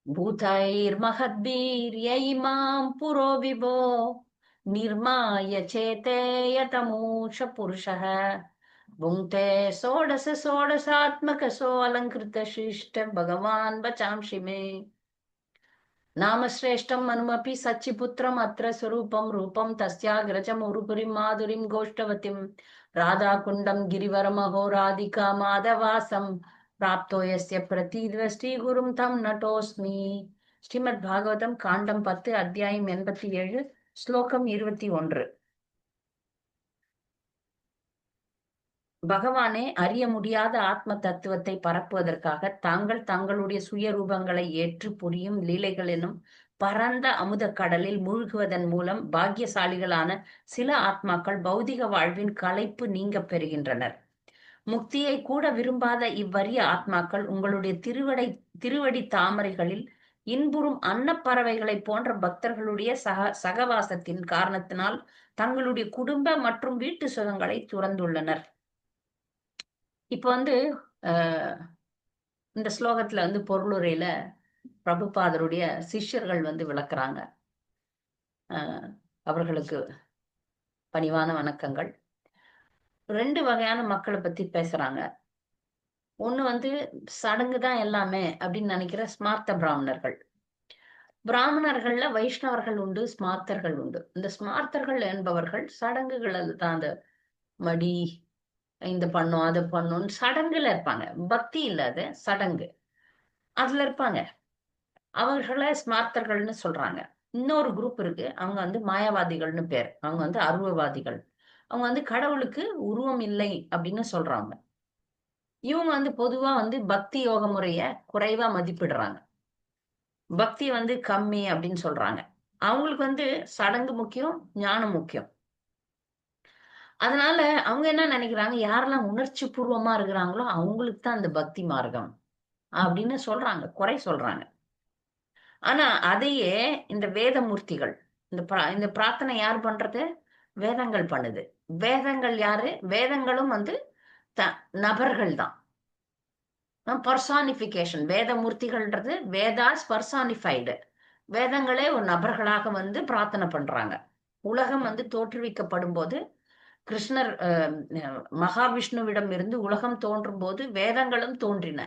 भूतैर्महद्भिर्यैमां पुरो विभो निर्माय चेतेयतमूष पुरुषः भुङ्क्ते षोडश षोडशात्मकसो अलङ्कृत शिष्ट भगवान् वचांसि मे नामश्रेष्ठम् अनुमपि सच्चिपुत्रम् अत्र स्वरूपं रूपं तस्याग्रजम् उरुपुरीं माधुरीं गोष्ठवतीं राधाकुण्डं गिरिवरमहो राधिका माधवासं प्राप्तो यस्य प्रतिद्वष्टि गुरुं तं नटोऽस्मि. ஸ்ரீமத் பாகவதம் காண்டம் 10 அத்தியாயம் 87 ஸ்லோகம் 21. பகவானே அறிய முடியாத ஆத்ம தத்துவத்தை பரப்புவதற்காக தாங்கள் தங்களுடைய சுய ரூபங்களை ஏற்று புரியும் லீலைகள் எனும் பரந்த அமுத கடலில் மூழ்குவதன் மூலம் பாக்கியசாலிகளான சில ஆத்மாக்கள் பௌதிக வாழ்வின் களைப்பு நீங்க பெறுகின்றனர். முக்தியை கூட விரும்பாத இவ்வறிய ஆத்மாக்கள் உங்களுடைய திருவடி தாமரைகளில் இன்புறும் அன்னப்பறவைகளைப் போன்ற பக்தர்களுடைய சகவாசத்தின் காரணத்தினால் தங்களுடைய குடும்ப மற்றும் வீட்டு சுகங்களை துறந்துள்ளனர். இப்ப இந்த ஸ்லோகத்துல பொருளுரையில பிரபுபாதருடைய சிஷ்யர்கள் விளக்குறாங்க. அவர்களுக்கு பணிவான வணக்கங்கள். 2 வகையான மக்களை பத்தி பேசுறாங்க. ஒண்ணு சடங்கு தான் எல்லாமே அப்படின்னு நினைக்கிற ஸ்மார்த்த பிராமணர்கள். பிராமணர்கள்ல வைஷ்ணவர்கள் உண்டு, ஸ்மார்த்தர்கள் உண்டு. இந்த ஸ்மார்த்தர்கள் என்பவர்கள் சடங்குகள் தான், அந்த மடி இந்த பண்ணும் அதை பண்ணும் சடங்குல இருப்பாங்க. பக்தி இல்லாத சடங்கு அதுல இருப்பாங்க. அவர்களை ஸ்மார்த்தர்கள்னு சொல்றாங்க. இன்னொரு குரூப் இருக்கு, அவங்க மாயாவாதிகள்னு பேர். அவங்க அருவவாதிகள். அவங்க கடவுளுக்கு உருவம் இல்லை அப்படின்னு சொல்றாங்க. இவங்க பொதுவா பக்தி யோக முறைய குறைவா மதிப்பிடுறாங்க. பக்தி கம்மி அப்படின்னு சொல்றாங்க. அவங்களுக்கு சடங்கு முக்கியம், ஞானம் முக்கியம். அதனால அவங்க என்ன நினைக்கிறாங்க, யாரெல்லாம் உணர்ச்சி பூர்வமா இருக்கிறாங்களோ அவங்களுக்கு தான் அந்த பக்தி மார்க்கம் அப்படின்னு சொல்றாங்க, குறை சொல்றாங்க. ஆனா அதையே இந்த வேதமூர்த்திகள், இந்த பிரார்த்தனை யார் பண்றது? வேதங்கள் பண்ணுது. வேதங்கள் யாரு? வேதங்களும் நபர்கள் தான். பர்சானிபிகேஷன். வேதமூர்த்திகள்ன்றது வேதாஸ் பர்சானிஃபைடு. வேதங்களே ஒரு நபர்களாக பிரார்த்தனை பண்றாங்க. உலகம் தோற்றுவிக்கப்படும் போது கிருஷ்ணர் மகாவிஷ்ணுவிடம் இருந்து உலகம் தோன்றும் போது வேதங்களும் தோன்றின.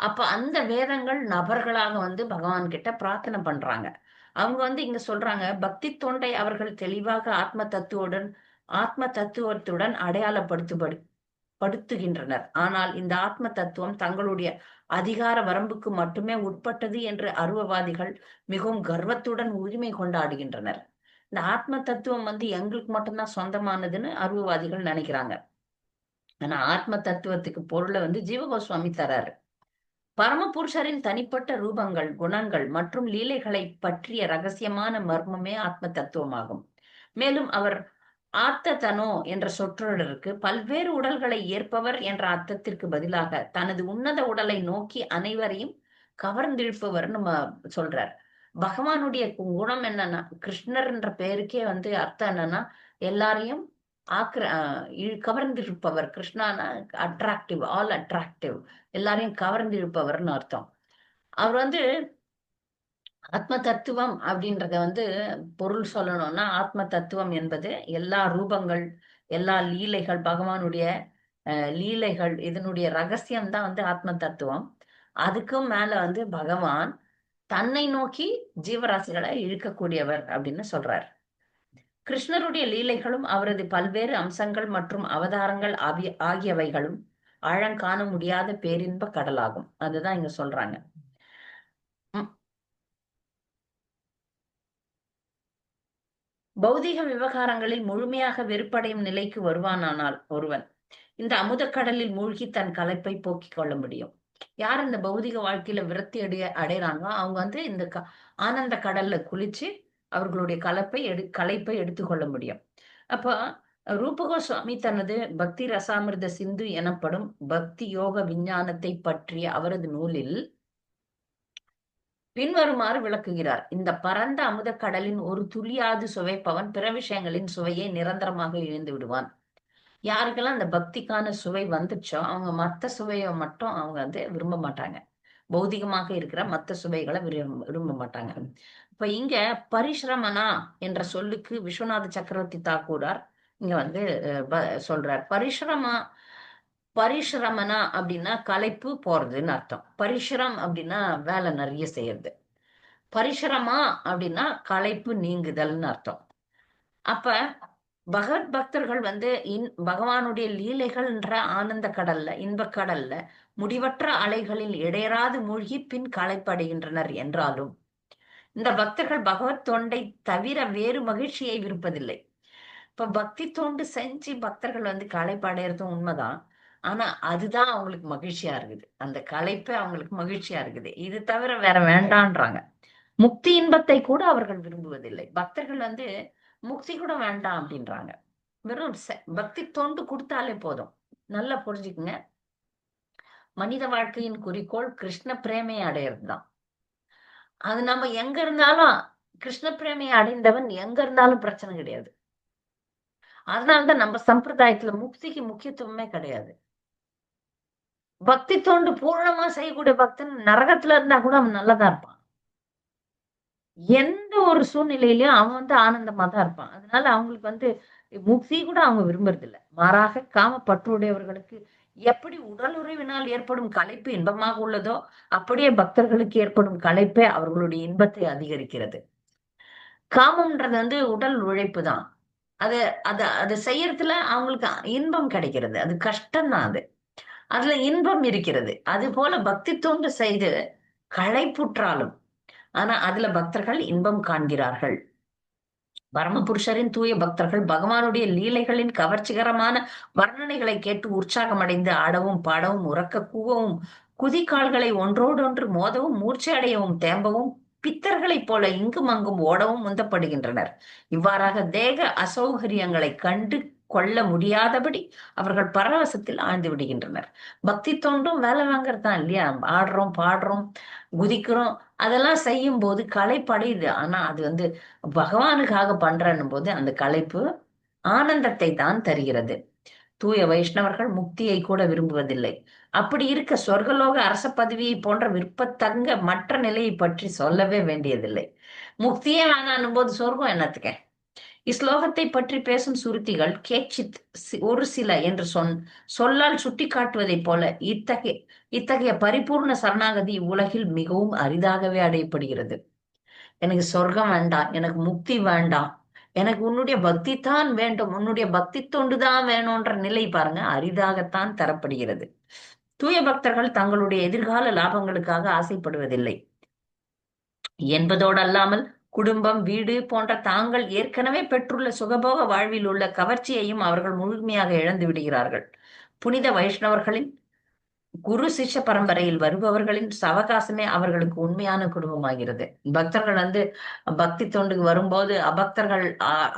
அப்ப அந்த வேதங்கள் நபர்களாக பகவான் கிட்ட பிரார்த்தனை பண்றாங்க. அவங்க இங்க சொல்றாங்க, பக்தி தொண்டை அவர்கள் தெளிவாக ஆத்ம தத்துவத்துடன் படுத்துகின்றனர். ஆனால் இந்த ஆத்ம தத்துவம் தங்களுடைய அதிகார வரம்புக்கு மட்டுமே உட்பட்டது என்று அருவவாதிகள் மிகவும் கர்வத்துடன் உரிமை கொண்டாடுகின்றனர். இந்த ஆத்ம தத்துவம் எங்களுக்கு மட்டும்தான் சொந்தமானதுன்னு அருவவாதிகள் நினைக்கிறாங்க. ஆனா ஆத்ம தத்துவத்துக்கு பொருளை ஜீவகோஸ்வாமி தராரு. பரமபுருஷரின் தனிப்பட்ட ரூபங்கள், குணங்கள் மற்றும் லீலைகளை பற்றிய ரகசியமான மர்மமே ஆத்ம தத்துவமாகும். மேலும் அவர் ஆத்ததனோ என்ற சொற்றொடருக்கு பல்வேறு உடல்களை ஏற்பவர் என்ற அர்த்தத்திற்கு பதிலாக தனது உன்னத உடலை நோக்கி அனைவரையும் கவர்ந்திழுப்பவர் சொல்றார். பகவானுடைய குணம் என்னன்னா, கிருஷ்ணர் என்ற பெயருக்கே அர்த்தம் என்னன்னா எல்லாரையும் கவர்ந்திருப்பவர். கிருஷ்ணானா அட்ராக்டிவ், ஆல் அட்ராக்டிவ், எல்லாரையும் கவர்ந்திருப்பவர்னு அர்த்தம். அவர் ஆத்ம தத்துவம் அப்படின்றத பொருள் சொல்லணும்னா, ஆத்ம தத்துவம் என்பது எல்லா ரூபங்கள், எல்லா லீலைகள், பகவானுடைய லீலைகள், இதனுடைய ரகசியம் தான் ஆத்ம தத்துவம். அதுக்கும் மேல பகவான் தன்னை நோக்கி ஜீவராசிகளை இழுக்கக்கூடியவர் அப்படின்னு சொல்றார். கிருஷ்ணருடைய லீலைகளும் அவரது பல்வேறு அம்சங்கள் மற்றும் அவதாரங்கள் ஆகியவைகளும் ஆழங்காண முடியாத பேரின்ப கடலாகும். அதுதான் இங்க சொல்றாங்க. பௌதிக விவகாரங்களில் முழுமையாக வெறுப்படையும் நிலைக்கு வருவானானால் ஒருவன் இந்த அமுத கடலில் மூழ்கி தன் களைப்பை போக்கிக் கொள்ள முடியும். யார் இந்த பௌதிக வாழ்க்கையில விரக்தி அடைறாங்களோ அவங்க இந்த ஆனந்த கடல்ல குளிச்சு அவர்களுடைய களைப்பை எடுத்துக்கொள்ள முடியும். அப்ப ரூபகோஸ்வாமி தனது பக்தி ரசாமிர்த சிந்து எனப்படும் பக்தி யோக விஞ்ஞானத்தை பற்றிய அவரது நூலில் பின்வருமாறு விளக்குகிறார். இந்த பரந்த அமுத கடலின் ஒரு துளியாது சுவைப்பவன் பிற விஷயங்களின் சுவையை நிரந்தரமாக இழந்து விடுவான். யாருக்கெல்லாம் அந்த பக்திக்கான சுவை வந்துச்சோ அவங்க மத்த சுவையை மட்டும் அவங்க விரும்ப மாட்டாங்க. பௌதிகமாக இருக்கிற மத்த சுவைகளை விரும்ப மாட்டாங்க. இப்ப இங்க பரிஷ்ரமனா என்ற சொல்லுக்கு விஸ்வநாத சக்கரவர்த்தி தாக்கூரார் இங்க வந்து சொல்றார். பரிஷ்ரமனா அப்படின்னா களைப்பு போறதுன்னு அர்த்தம். பரிஷ்ரம் அப்படின்னா வேலை நிறைய செய்யறது. பரிஷ்ரமா அப்படின்னா களைப்பு நீங்குதல்னு அர்த்தம். அப்ப பகவத் பக்தர்கள் வந்து பகவானுடைய லீலைகள்ன்ற ஆனந்த கடல்ல, இன்பக் கடல்ல முடிவற்ற அலைகளில் இடையராது மூழ்கி பின் களைப்படைகின்றனர் என்றாலும், இந்த பக்தர்கள் பகவத் தொண்டை தவிர வேறு மகிழ்ச்சியை விருப்பதில்லை. இப்ப பக்தி தொண்டு செஞ்சு பக்தர்கள் வந்து களைப்படையறதும் உண்மைதான். ஆனா அதுதான் அவங்களுக்கு மகிழ்ச்சியா இருக்குது. அந்த களைப்பே அவங்களுக்கு மகிழ்ச்சியா இருக்குது. இது தவிர வேற வேண்டான்றாங்க. முக்தி இன்பத்தை கூட அவர்கள் விரும்புவதில்லை. பக்தர்கள் வந்து முக்தி கூட வேண்டாம் அப்படின்றாங்க. வெறும் பக்தி தொண்டு கொடுத்தாலே போதும். நல்லா புரிஞ்சுக்குங்க. மனித வாழ்க்கையின் குறிக்கோள் கிருஷ்ண பிரேமையை அடையிறதுதான். அது நம்ம எங்க இருந்தாலும் கிருஷ்ண பிரேமையை அடைந்தவன் எங்க இருந்தாலும் பிரச்சனை கிடையாது. அதனாலதான் நம்ம சம்பிரதாயத்துல முக்திக்கு முக்கியத்துவமே கிடையாது. பக்தி தொண்டு பூர்ணமா செய்யக்கூடிய பக்தன் நரகத்துல இருந்தா கூட அவன் நல்லதா இருப்பான். எந்த ஒரு சூழ்நிலையிலயும் அவன் வந்து ஆனந்தமா தான் இருப்பான். அதனால அவங்களுக்கு வந்து முக்தி கூட அவங்க விரும்புறது இல்ல. மாறாக காம பற்றுடையவர்களுக்கு எப்படி உடல் உறவினால் ஏற்படும் களைப்பு இன்பமாக உள்ளதோ, அப்படியே பக்தர்களுக்கு ஏற்படும் களைப்பே அவர்களுடைய இன்பத்தை அதிகரிக்கிறது. காமம்ன்றது வந்து உடல் உழைப்பு தான். அது அது செய்யறதுல அவங்களுக்கு இன்பம் கிடைக்கிறது. அது கஷ்டம் தான் அது. அதுல இன்பம் இருக்கிறது. அது போல பக்தி தொண்டு செய்து களைப்புற்றாலும் ஆனா அதுல பக்தர்கள் இன்பம் காண்கிறார்கள். பரமபுருஷரின் தூய பக்தர்கள் பகவானுடைய லீலைகளின் கவர்ச்சிகரமான வர்ணனைகளை கேட்டு உற்சாகமடைந்து ஆடவும் பாடவும் உரக்க கூவவும் குதிகால்களை ஒன்றோடொன்று மோதவும் மூர்ச்சை அடையவும் தேம்பவும் பித்தர்களைப் போல இங்கும் அங்கும் ஓடவும் முந்தப்படுகின்றனர். இவ்வாறாக தேக அசௌகரியங்களை கண்டு கொள்ள முடியாதபடி அவர்கள் பரவசத்தில் ஆழ்ந்து விடுகின்றனர். பக்தி தொண்டும் வேலை வாங்கறதுதான் இல்லையா? ஆடுறோம், பாடுறோம், குதிக்கிறோம், அதெல்லாம் செய்யும் போது களைப்படையுது. ஆனா அது வந்து பகவானுக்காக பண்றன்னும் போது அந்த களைப்பு ஆனந்தத்தை தான் தருகிறது. தூய வைஷ்ணவர்கள் முக்தியை கூட விரும்புவதில்லை. அப்படி இருக்க சொர்க்கலோக அரச பதவியை போன்ற விருப்பத்தங்க மற்ற நிலையை பற்றி சொல்லவே வேண்டியதில்லை. முக்தியே வேணான்னும் போது சொர்க்கம் என்னத்துக்க? இஸ்லோகத்தை பற்றி பேசும் சுருத்திகள் கேச்சித் ஒரு சில என்று சொல்லால் சுட்டிக்காட்டுவதைப் போல இத்தகைய பரிபூர்ண சரணாகதி உலகில் மிகவும் அரிதாகவே அடையப்படுகிறது. எனக்கு சொர்க்கம் வேண்டாம், எனக்கு முக்தி வேண்டாம், எனக்கு உன்னுடைய பக்தி தான் வேண்டும், உன்னுடைய பக்தி தொண்டு தான் வேணும்ன்ற நிலை பாருங்க அரிதாகத்தான் தரப்படுகிறது. தூய பக்தர்கள் தங்களுடைய எதிர்கால லாபங்களுக்காக ஆசைப்படுவதில்லை என்பதோடு அல்லாமல் குடும்பம், வீடு போன்ற தாங்கள் ஏற்கனவே பெற்றுள்ள சுகபோக வாழ்வில் உள்ள கவர்ச்சியையும் அவர்கள் முழுமையாக இழந்து விடுகிறார்கள். புனித வைஷ்ணவர்களின் குரு சிஷ்ய பரம்பரையில் வருபவர்களின் சவகாசமே அவர்களுக்கு உண்மையான குடும்பமாகிறது. பக்தர்கள் வந்து பக்தி தொண்டுக்கு வரும்போது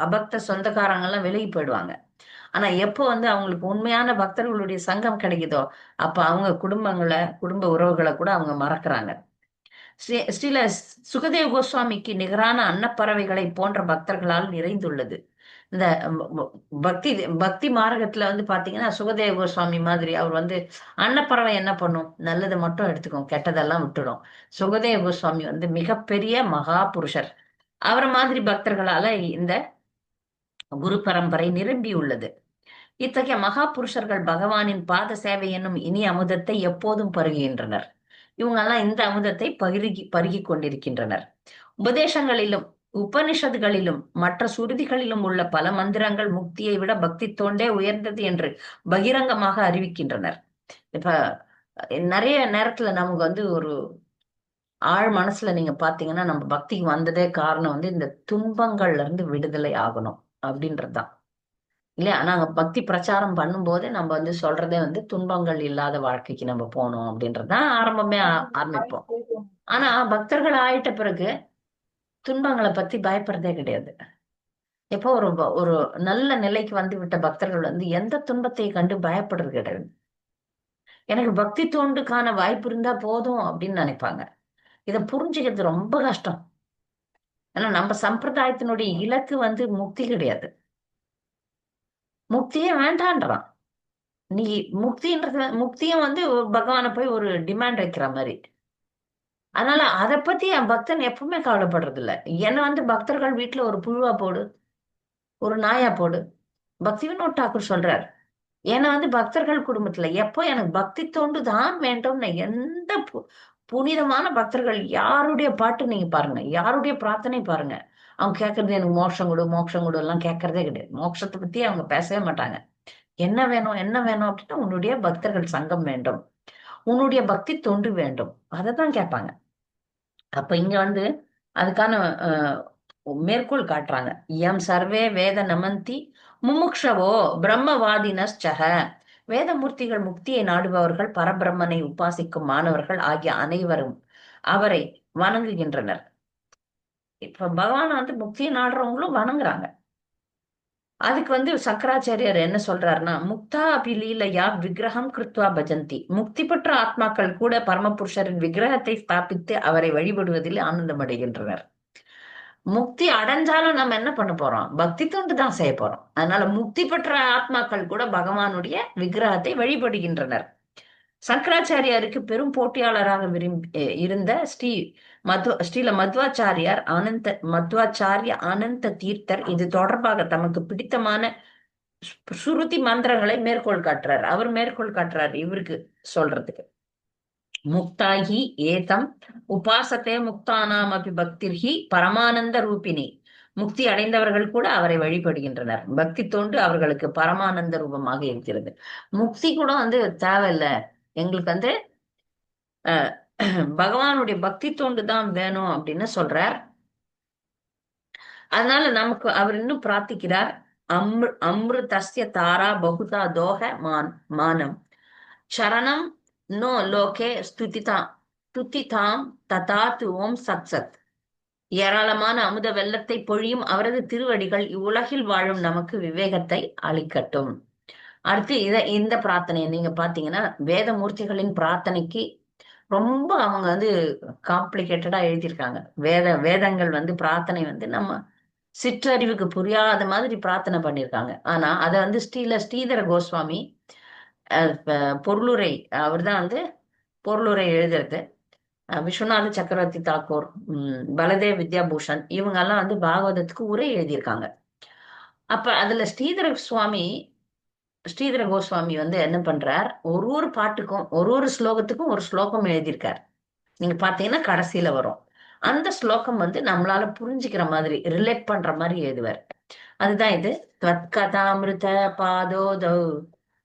அபக்த சொந்தக்காரங்க எல்லாம் விலகி போயிடுவாங்க. ஆனா எப்போ வந்து அவங்களுக்கு உண்மையான பக்தர்களுடைய சங்கம் கிடைக்குதோ அப்ப அவங்க குடும்ப உறவுகளை கூட அவங்க மறக்கிறாங்க. ஸ்ரீல சுகதேவ கோஸ்வாமிக்கு நிகரான அன்னப்பறவைகளை போன்ற பக்தர்களால் நிறைந்துள்ளது. இந்த பக்தி பக்தி மார்க்கத்துல வந்து பாத்தீங்கன்னா சுகதேவ கோஸ்வாமி மாதிரி அவர் வந்து அன்னப்பறவை என்ன பண்ணும்? நல்லதை மட்டும் எடுத்துக்கும், கெட்டதெல்லாம் விட்டுடும். சுகதேவ கோஸ்வாமி வந்து மிகப்பெரிய மகா புருஷர். அவர் மாதிரி பக்தர்களால இந்த குரு பரம்பரை நிரம்பியுள்ளது. இத்தகைய மகா புருஷர்கள் பகவானின் பாத சேவை என்னும் இனி அமுதத்தை எப்போதும் பருகுகின்றனர். இவங்க எல்லாம் இந்த அமுதத்தை பருகி கொண்டிருக்கின்றனர். உபதேசங்களிலும் உபனிஷத்துகளிலும் மற்ற சுருதிகளிலும் உள்ள பல மந்திரங்கள் முக்தியை விட பக்தி தொண்டே உயர்ந்தது என்று பகிரங்கமாக அறிவிக்கின்றனர். இப்ப நிறைய நேரத்துல நமக்கு வந்து ஒரு ஆழ் மனசுல நீங்க பாத்தீங்கன்னா நம்ம பக்திக்கு வந்ததே காரணம் வந்து இந்த துன்பங்கள்ல இருந்து விடுதலை ஆகணும் அப்படின்றதுதான் இல்லையா? நாங்க பக்தி பிரச்சாரம் பண்ணும்போது நம்ம வந்து சொல்றதே வந்து துன்பங்கள் இல்லாத வாழ்க்கைக்கு நம்ம போகணும் அப்படின்றதுதான் ஆரம்பமே ஆரம்பிப்போம். ஆனா பக்தர்கள் ஆயிட்ட பிறகு துன்பங்களை பத்தி பயப்படுறதே கிடையாது. எப்போ ஒரு ஒரு நல்ல நிலைக்கு வந்து விட்ட பக்தர்கள் வந்து எந்த துன்பத்தை கண்டு பயப்படுறது கிடையாது. எனக்கு பக்தி தோண்டுக்கான வாய்ப்பு இருந்தா போதும் அப்படின்னு நினைப்பாங்க. இதை புரிஞ்சுக்கிறது ரொம்ப கஷ்டம். ஏன்னா நம்ம சம்பிரதாயத்தினுடைய இலக்கு வந்து முக்தி கிடையாது. முக்தியே வேண்டான்றான். நீ முக்தியும் வந்து பகவானை போய் ஒரு டிமாண்ட் வைக்கிற மாதிரி. அதனால அதை பத்தி என் பக்தன் எப்பவுமே கவலைப்படுறது இல்ல. என்ன வந்து பக்தர்கள் வீட்டுல ஒரு புழுவா போடு, ஒரு நாயா போடு, பக்தி வினோத் தாக்கூர் சொல்றார். ஏன்னா வந்து பக்தர்கள் குடும்பத்துல எப்போ எனக்கு பக்தி தோண்டு தான் வேண்டும்னு எந்த புனிதமான பக்தர்கள் யாருடைய பாட்டு நீங்க பாருங்க, யாருடைய பிரார்த்தனை பாருங்க, அவங்க கேட்கறது எனக்கு மோட்சம் கொடு மோட்சம் கொடு எல்லாம் கேட்கறதே கிடையாது. மோட்சத்தை பத்தி அவங்க பேசவே மாட்டாங்க. என்ன வேணும் என்ன வேணும் அப்படின்னா உன்னுடைய பக்தர்கள் சங்கம் வேண்டும், உன்னுடைய பக்தி தொண்டு வேண்டும், அதை தான் கேட்பாங்க. அப்ப இங்க வந்து அதுக்கான அஹ், மேற்கோள் காட்டுறாங்க. எம் சர்வே வேத நமந்தி முமுக்ஷவோ பிரம்மவாதினஸ்சக. வேதமூர்த்திகள் முக்தியை நாடுபவர்கள் பரபிரம்மனை உபாசிக்கும் மாணவர்கள் ஆகிய அனைவரும் அவரை வணங்குகின்றனர். இப்ப பகவான் வந்து முக்தியை நாடுறவங்களும் வணங்குறாங்க. அதுக்கு வந்து சங்கராச்சாரியார் என்ன சொல்றாருன்னா, முக்தா அபிலீலையா விக்கிரகம் கிருத்வா பஜந்தி. முக்தி பெற்ற ஆத்மாக்கள் கூட பரமபுருஷரின் விக்கிரகத்தை ஸ்தாபித்து அவரை வழிபடுவதில் ஆனந்தம் அடைகின்றனர். முக்தி அடைஞ்சாலும் நம்ம என்ன பண்ண போறோம்? பக்தி தொண்டு தான் செய்ய போறோம். அதனால முக்தி பெற்ற ஆத்மாக்கள் கூட பகவானுடைய விக்கிரகத்தை வழிபடுகின்றனர். சங்கராச்சாரியாருக்கு பெரும் போட்டியாளராக இருந்த ஸ்ரீல மத்வாச்சாரிய அனந்த தீர்த்தர் இது தொடர்பாக தமக்கு பிடித்தமான சுருதி மந்திரங்களை மேற்கோள் காட்டுறார். அவர் மேற்கோள் காட்டுறார் இவருக்கு சொல்றதுக்கு. முக்தாகி ஏதம் உபாசத்தே முக்தானாம் அபி பக்திர்ஹி பரமானந்த ரூபிணி. முக்தி அடைந்தவர்கள் கூட அவரை வழிபடுகின்றனர். பக்தி தோண்டு அவர்களுக்கு பரமானந்த ரூபமாக இருக்கிறது. முக்தி கூட வந்து தேவையில்லை, எங்களுக்கு வந்து பகவானுடைய பக்தி தோண்டு தான் வேணும் அப்படின்னு சொல்றார். அதனால நமக்கு அவர் இன்னும் பிரார்த்திக்கிறார். அம்ருதஸ்ய தாரா பகுதா தோக மானம் சரணம் நோ லோகே ஸ்துதிதாம் ததாத்து ஓம் சத் சத். ஏராளமான அமுத வெள்ளத்தை பொழியும் அவரது திருவடிகள் இவ்வுலகில் வாழும் நமக்கு விவேகத்தை அளிக்கட்டும். அடுத்து இந்த பிரார்த்தனையை நீங்க பாத்தீங்கன்னா வேதமூர்த்திகளின் பிரார்த்தனைக்கு ரொம்ப அவங்க வந்து காம்ப்ளிகேட்டடா எழுதியிருக்காங்க. வேதங்கள் வந்து பிரார்த்தனை வந்து நம்ம சிற்றறிவுக்கு புரியாத மாதிரி பிரார்த்தனை பண்ணியிருக்காங்க. ஆனா அதை வந்து ஸ்ரீதர கோஸ்வாமி பொருளுரை, அவர் தான் வந்து பொருளுரை எழுதுறது. விஸ்வநாத சக்கரவர்த்தி தாக்கூர், பலதேவ் வித்யாபூஷன் இவங்க எல்லாம் வந்து பாகவதத்துக்கு உரை எழுதியிருக்காங்க. அப்ப அதுல ஸ்ரீதர கோஸ்வாமி வந்து என்ன பண்றார், ஒரு பாட்டுக்கும் ஒரு ஸ்லோகத்துக்கும் ஒரு ஸ்லோகம் எழுதியிருக்கார். நீங்க பாத்தீங்கன்னா கடைசியில வரும். அந்த ஸ்லோகம் வந்து நம்மளால புரிஞ்சுக்கிற மாதிரி ரிலேட் பண்ற மாதிரி எழுதுவார். அதுதான் இது. त्वत्कथामृत पादोदौ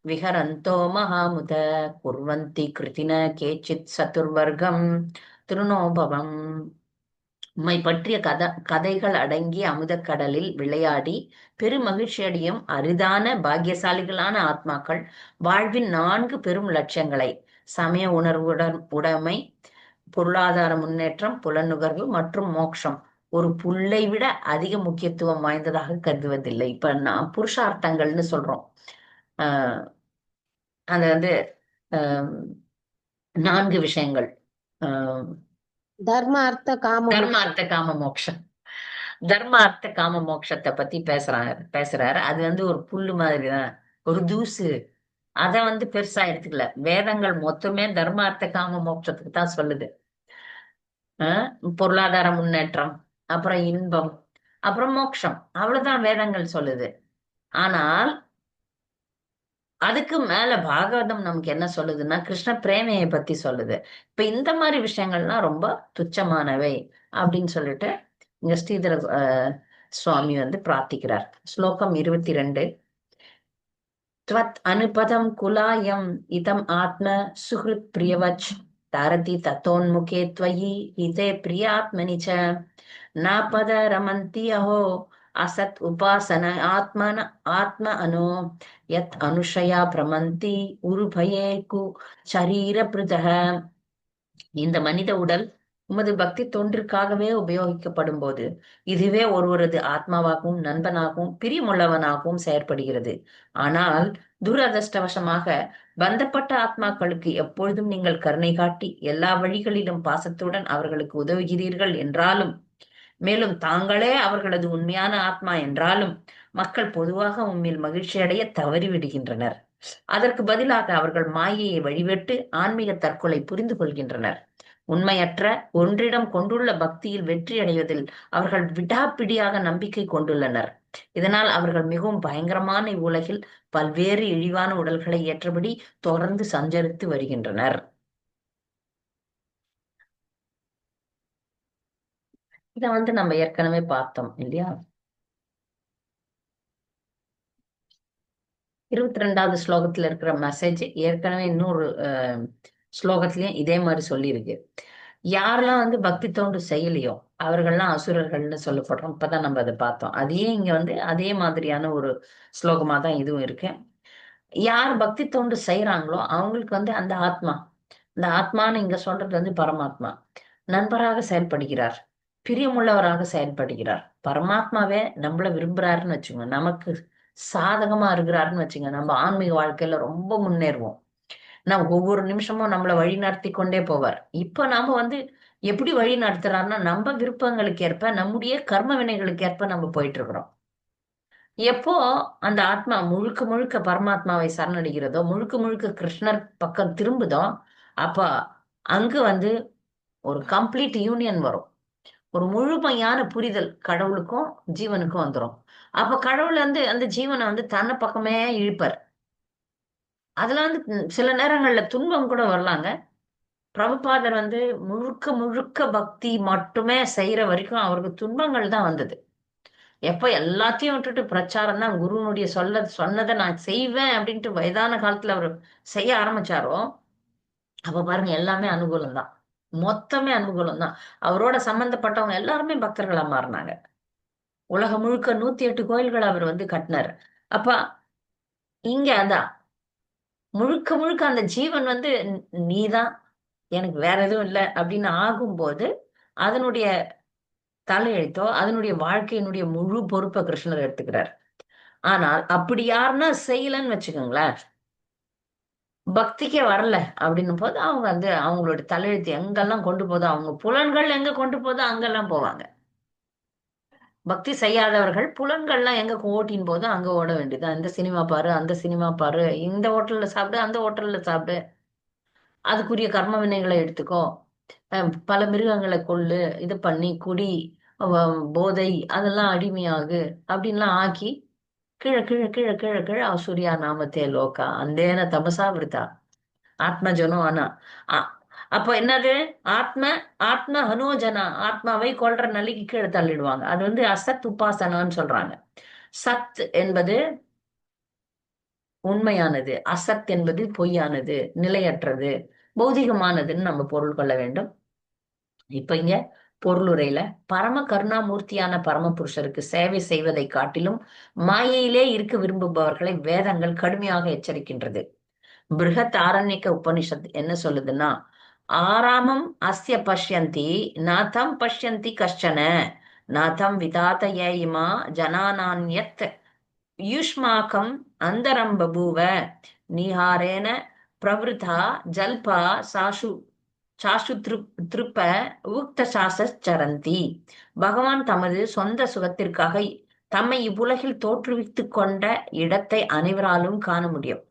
विहरन्तो महामुद कुर्वन्ति कृतिन केचित् சதுர்வர்க்கம் திருநோபவம். உம்மை பற்றிய கதைகள் அடங்கிய அமுதக் கடலில் விளையாடி பெருமகிழ்ச்சியடையும் அரிதான பாக்கியசாலிகளான ஆத்மாக்கள் வாழ்வின் 4 பெரும் லட்சியங்களை சமய உடைமை, பொருளாதார முன்னேற்றம், புலனுகர்வு மற்றும் மோட்சம் ஒரு புல்லை விட அதிக முக்கியத்துவம் வாய்ந்ததாக கருதுவதில்லை. இப்ப நான் புருஷார்த்தங்கள்னு சொல்றோம். ஆஹ் அது வந்து ஆஹ் 4 விஷயங்கள். ஆஹ் தர்ம அர்த்த காம தர்ம அர்த்த காம மோட்சம். தர்ம அர்த்த காம மோட்சத்தை பத்தி பேசுறாரு. அது வந்து ஒரு புல்லு மாதிரிதான், ஒரு தூசு. அத வந்து பெருசா எடுத்துக்கல. வேதங்கள் மொத்தமே தர்ம அர்த்த காம மோட்சத்துக்கு தான் சொல்லுது. பொருளாதார முன்னேற்றம், அப்புறம் இன்பம், அப்புறம் மோட்சம், அவ்வளவுதான் வேதங்கள் சொல்லுது. ஆனால் அதுக்கு மேல பாகவதம் நமக்கு என்ன சொல்லுதுன்னா கிருஷ்ண பிரேமையை பத்தி சொல்லுது. இப்ப இந்த மாதிரி விஷயங்கள்லாம் ரொம்ப துச்சமானவை அப்படின்னு சொல்லிட்டு இங்க ஸ்ரீதர சுவாமி வந்து பிரார்த்திக்கிறார். ஸ்லோகம் 22. त्वत् अनुपदं कुलायम् इदम् आत्म सुहृत् प्रियवच् तारति ततोन्मुखे त्वयि हिते प्रियात्मनि च नापद रमन्ति अहो असत् उपासन आत्म अनो यत् अनुशया भ्रमन्ति उरुभये कु शरीरप्रदः. இந்த மனித உடல் உமது பக்தி தொன்றிற்காகவே உபயோகிக்கப்படும் போது இதுவே ஒருவரது ஆத்மாவாகவும் நண்பனாகவும் பிரியமுள்ளவனாகவும் செயற்படுகிறது. ஆனால் துரதிர்ஷ்டவசமாக பந்தப்பட்ட ஆத்மாக்களுக்கு எப்பொழுதும் நீங்கள் கருணை காட்டி எல்லா வழிகளிலும் பாசத்துடன் அவர்களுக்கு உதவுகிறீர்கள் என்றாலும், மேலும் தாங்களே அவர்களது உண்மையான ஆத்மா என்றாலும் மக்கள் பொதுவாக உம்மில் மகிழ்ச்சி அடைய தவறிவிடுகின்றனர். அதற்கு பதிலாக அவர்கள் மாயையை வழிபட்டு ஆன்மீக தற்கொலை புரிந்து கொள்கின்றனர். உண்மையற்ற ஒன்றிடம் கொண்டுள்ள பக்தியில் வெற்றி அடைவதில் அவர்கள் விடாப்பிடியாக நம்பிக்கை கொண்டுள்ளனர். இதனால் அவர்கள் மிகவும் பயங்கரமான இவ்வுலகில் பல்வேறு இழிவான உடல்களை ஏற்றபடி தொடர்ந்து சஞ்சரித்து வருகின்றனர். இத நம்ம ஏற்கனவே பார்த்தோம் இல்லையா? 22வது ஸ்லோகத்துல இருக்கிற மெசேஜ் ஏற்கனவே இன்னொரு ஸ்லோகத்திலயும் இதே மாதிரி சொல்லியிருக்கு. யாரெல்லாம் பக்தி தொண்டு செய்யலையோ அவர்கள்லாம் அசுரர்கள்னு சொல்லப்படுறோம். இப்பதான் நம்ம அதை பார்த்தோம். அதையே இங்க அதே மாதிரியான ஒரு ஸ்லோகமா தான் இதுவும் இருக்கு. யார் பக்தி தொண்டு செய்யறாங்களோ அவங்களுக்கு அந்த ஆத்மா, இந்த ஆத்மான்னு இங்க சொல்றது பரமாத்மா நண்பராக செயல்படுகிறார், பிரியமுள்ளவராக செயல்படுகிறார். பரமாத்மாவே நம்மள விரும்புறாருன்னு வச்சுங்க, நமக்கு சாதகமா இருக்கிறாருன்னு வச்சுங்க, நம்ம ஆன்மீக வாழ்க்கையில ரொம்ப முன்னேறுவோம். நான் ஒவ்வொரு நிமிஷமும் நம்மளை வழி நடத்தி கொண்டே போவார். இப்ப நாம எப்படி வழி நடத்துறாருன்னா நம்ம விருப்பங்களுக்கு ஏற்ப, நம்முடைய கர்ம வினைகளுக்கு ஏற்ப நம்ம போயிட்டு இருக்கிறோம். எப்போ அந்த ஆத்மா முழுக்க முழுக்க பரமாத்மாவை சரணடைகிறதோ, முழுக்க முழுக்க கிருஷ்ணர் பக்கம் திரும்புதோ, அப்ப அங்கு ஒரு கம்ப்ளீட் யூனியன் வரும். ஒரு முழுமையான புரிதல் கடவுளுக்கும் ஜீவனுக்கும் வந்துரும். அப்ப கடவுள் அந்த ஜீவனை தன்னை பக்கமே இழுப்பார். அதுல சில நேரங்கள்ல துன்பம் கூட வரலாங்க. பிரபுபாதர் முழுக்க முழுக்க பக்தி மட்டுமே செய்யற வரைக்கும் அவருக்கு துன்பங்கள் தான் வந்தது. எப்ப எல்லாத்தையும் விட்டுட்டு பிரச்சாரம் தான் குருனுடைய சொன்னதை நான் செய்வேன் அப்படின்ட்டு வயதான காலத்துல அவர் செய்ய ஆரம்பிச்சாரோ, அப்ப பாருங்க எல்லாமே அனுகூலம் தான். மொத்தமே அனுகூலம் தான். அவரோட சம்பந்தப்பட்டவங்க எல்லாருமே பக்தர்களா மாறினாங்க. உலகம் முழுக்க 108 கோயில்கள் அவர் கட்டினார். அப்ப இங்க அதான் முழுக்க முழுக்க அந்த ஜீவன் நீதான், எனக்கு வேற எதுவும் இல்லை அப்படின்னு ஆகும்போது அதனுடைய தலையெழுத்தோ அதனுடைய வாழ்க்கையினுடைய முழு பொறுப்பை கிருஷ்ணர் எடுத்துக்கிறார். ஆனால் அப்படி யாருன்னா செய்யலன்னு வச்சுக்கோங்களேன், பக்திக்கே வரல அப்படின்னும் போது அவங்க அவங்களுடைய தலையெழுத்து எங்கெல்லாம் கொண்டு போதோ, அவங்க புலன்கள் எங்க கொண்டு போதோ அங்கெல்லாம் போவாங்க. பக்தி செய்யாதவர்கள் புலன்கள்லாம் எங்க ஓட்டின் போதோ அங்க ஓட வேண்டியது. இந்த சினிமா பாரு, அந்த சினிமா பாரு, இந்த ஹோட்டல்ல சாப்பிடு, அந்த ஹோட்டல்ல சாப்பிடு, அதுக்குரிய கர்ம வினைகளை எடுத்துக்கோ, பல மிருகங்களை கொல்லு, இது பண்ணி குடி, போதை அதெல்லாம் அடிமையாகு அப்படின்லாம் ஆக்கி கீழே கீழே கீழே கீழே கீழே அசூரியா நாமத்தே லோகா அந்தேன தமசா விருத்தா ஆத்மஜனோ ஆனா. அ- அப்ப என்னது? ஆத்ம ஆத்ம ஹனோஜனா, ஆத்மாவை கொல்ற நிலைக்கு கீழே தள்ளிடுவாங்க. அது அசத் உபாசனான்னு சொல்றாங்க. சத் என்பது உண்மையானது, அசத் என்பது பொய்யானது, நிலையற்றது, பௌதிகமானதுன்னு நம்ம பொருள் கொள்ள வேண்டும். இப்ப இங்க பொருளுரையில பரம கருணாமூர்த்தியான பரமபுருஷருக்கு சேவை செய்வதை காட்டிலும் மாயையிலே இருக்க விரும்புபவர்களை வேதங்கள் கடுமையாக எச்சரிக்கின்றது. பிருகத் ஆரண்யக்க உபனிஷத் என்ன சொல்லுதுன்னா, ஆராமம் அஸ்ய பஷ்யந்தி நாதம் பஷ்யந்தி கஷ்டன நாதம் விதாத ஏயிமா ஜனானான்யத் யூஷ்மாக்கம் அந்தரம் பபூவ நீஹாரேன பிரவருத்தா ஜல்பா சாசு சாசு திருப்ப ஊக்த சரந்தி. பகவான் தமது சொந்த சுகத்திற்காக தம்மை இவ்வுலகில் தோற்றுவித்துக் கொண்ட இடத்தை அனைவராலும் காண முடியும்.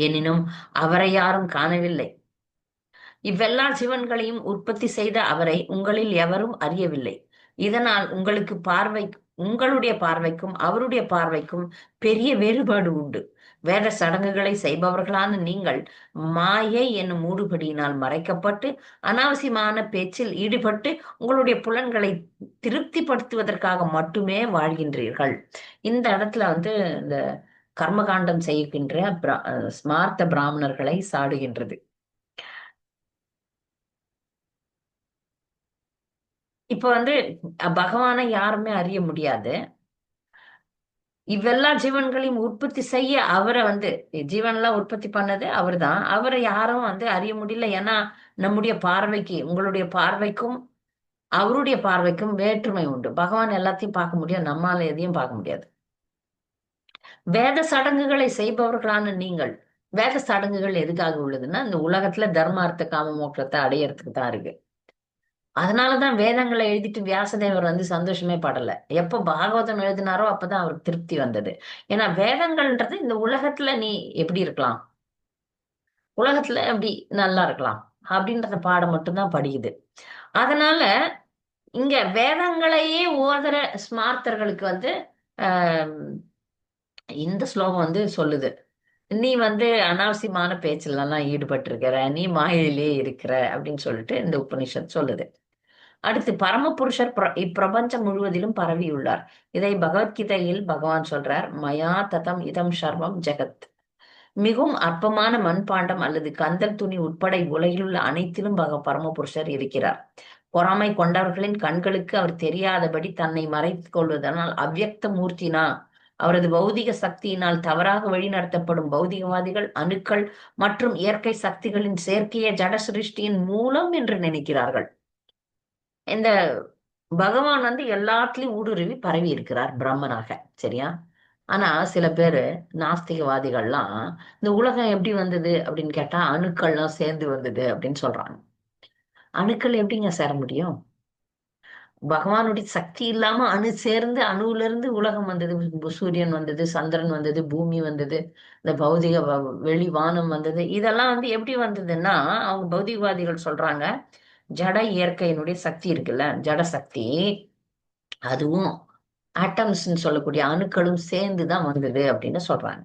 எனினும் அவரை யாரும் காணவில்லை. இவ்வெல்லா சிவன்களையும் உற்பத்தி செய்த அவரை உங்களில் எவரும் அறியவில்லை. இதனால் உங்களுடைய பார்வைக்கும் அவருடைய பார்வைக்கும் பெரிய வேறுபாடு உண்டு. வேத சடங்குகளை செய்பவர்களான நீங்கள் மாயை என்னும் மூடுபடியினால் மறைக்கப்பட்டு அனாவசியமான பேச்சில் ஈடுபட்டு உங்களுடைய புலன்களை திருப்திப்படுத்துவதற்காக மட்டுமே வாழ்கின்றீர்கள். இந்த இடத்துல இந்த கர்மகாண்டம் செய்கின்ற ஸ்மார்த்த பிராமணர்களை சாடுகின்றது. இப்ப பகவானை யாருமே அறிய முடியாது. இவ்வெல்லா ஜீவன்களையும் உற்பத்தி செய்ய அவரை ஜீவன்லாம் உற்பத்தி பண்ணது அவர்தான். அவரை யாரும் அறிய முடியல. ஏன்னா நம்முடைய பார்வைக்கு, உங்களுடைய பார்வைக்கும் அவருடைய பார்வைக்கும் வேற்றுமை உண்டு. பகவான் எல்லாத்தையும் பார்க்க முடியும், நம்மால எதையும் பார்க்க முடியாது. வேத சடங்குகளை செய்பவர்களான நீங்கள், வேத சடங்குகள் எதுக்காக உள்ளதுன்னா இந்த உலகத்துல தர்மார்த்த காம மோட்சத்தை அடையறதுக்கு தான் இருக்கு. அதனாலதான் வேதங்களை எழுதிட்டு வியாசதேவர் சந்தோஷமே படல. எப்ப பாகவதம் எழுதினாரோ அப்பதான் அவருக்கு திருப்தி வந்தது. ஏன்னா வேதங்கள்ன்றது இந்த உலகத்துல நீ எப்படி இருக்கலாம், உலகத்துல எப்படி நல்லா இருக்கலாம், அப்படின்றத பாடம் மட்டும்தான் படிக்குது. அதனால இங்க வேதங்களையே ஓதுற ஸ்மார்த்தர்களுக்கு வந்து ஆஹ் இந்த ஸ்லோகம் வந்து சொல்லுது, நீ வந்து அனாவசியமான பேச்சுல எல்லாம் ஈடுபட்டு இருக்கிற, நீ மாயையிலே இருக்கிற அப்படின்னு சொல்லிட்டு இந்த உபனிஷத் சொல்லுது. அடுத்து பரமபுருஷர் இப்பிரபஞ்சம் முழுவதிலும் பரவியுள்ளார். இதை பகவத்கீதையில் பகவான் சொல்றார், மயா ததம் இதம் சர்வம் ஜெகத். மிகவும் அற்பமான மண்பாண்டம் அல்லது கந்தல் துணி உட்பட உலகிலுள்ள அனைத்திலும் பரமபுருஷர் இருக்கிறார். பொறாமை கொண்டவர்களின் கண்களுக்கு அவர் தெரியாதபடி தன்னை மறைத்துக் கொள்வதனால் அவ்யக்த மூர்த்தினா, அவரது பௌதிக சக்தியினால் தவறாக வழிநடத்தப்படும் பௌதிகவாதிகள் அணுக்கள் மற்றும் இயற்கை சக்திகளின் செயற்கைய ஜட சிருஷ்டியின் மூலம் என்று நினைக்கிறார்கள். இந்த பகவான் வந்து எல்லாத்துலயும் ஊடுருவி பரவி இருக்கிறார் பிரம்மனாக. சரியா? ஆனா சில பேரு நாஸ்திகவாதிகள்லாம் இந்த உலகம் எப்படி வந்தது அப்படின்னு கேட்டா அணுக்கள்லாம் சேர்ந்து வந்தது அப்படின்னு சொல்றாங்க. அணுக்கள் எப்படிங்க சேர முடியும்? பகவானுடைய சக்தி இல்லாம அணு சேர்ந்து அணுவுல இருந்து உலகம் வந்தது. சூரியன் வந்தது, சந்திரன் வந்தது, பூமி வந்தது, இந்த பௌதிக வெளி வானம் வந்தது. இதெல்லாம் வந்து எப்படி வந்ததுன்னா, அவங்க பௌதிகவாதிகள் சொல்றாங்க, ஜட இயற்கையினுடைய சக்தி இருக்குல்ல, ஜட சக்தி, அதுவும் ஆட்டம்ஸ்ன்னு சொல்லக்கூடிய அணுக்களும் சேர்ந்துதான் வந்தது அப்படின்னு சொல்றாங்க.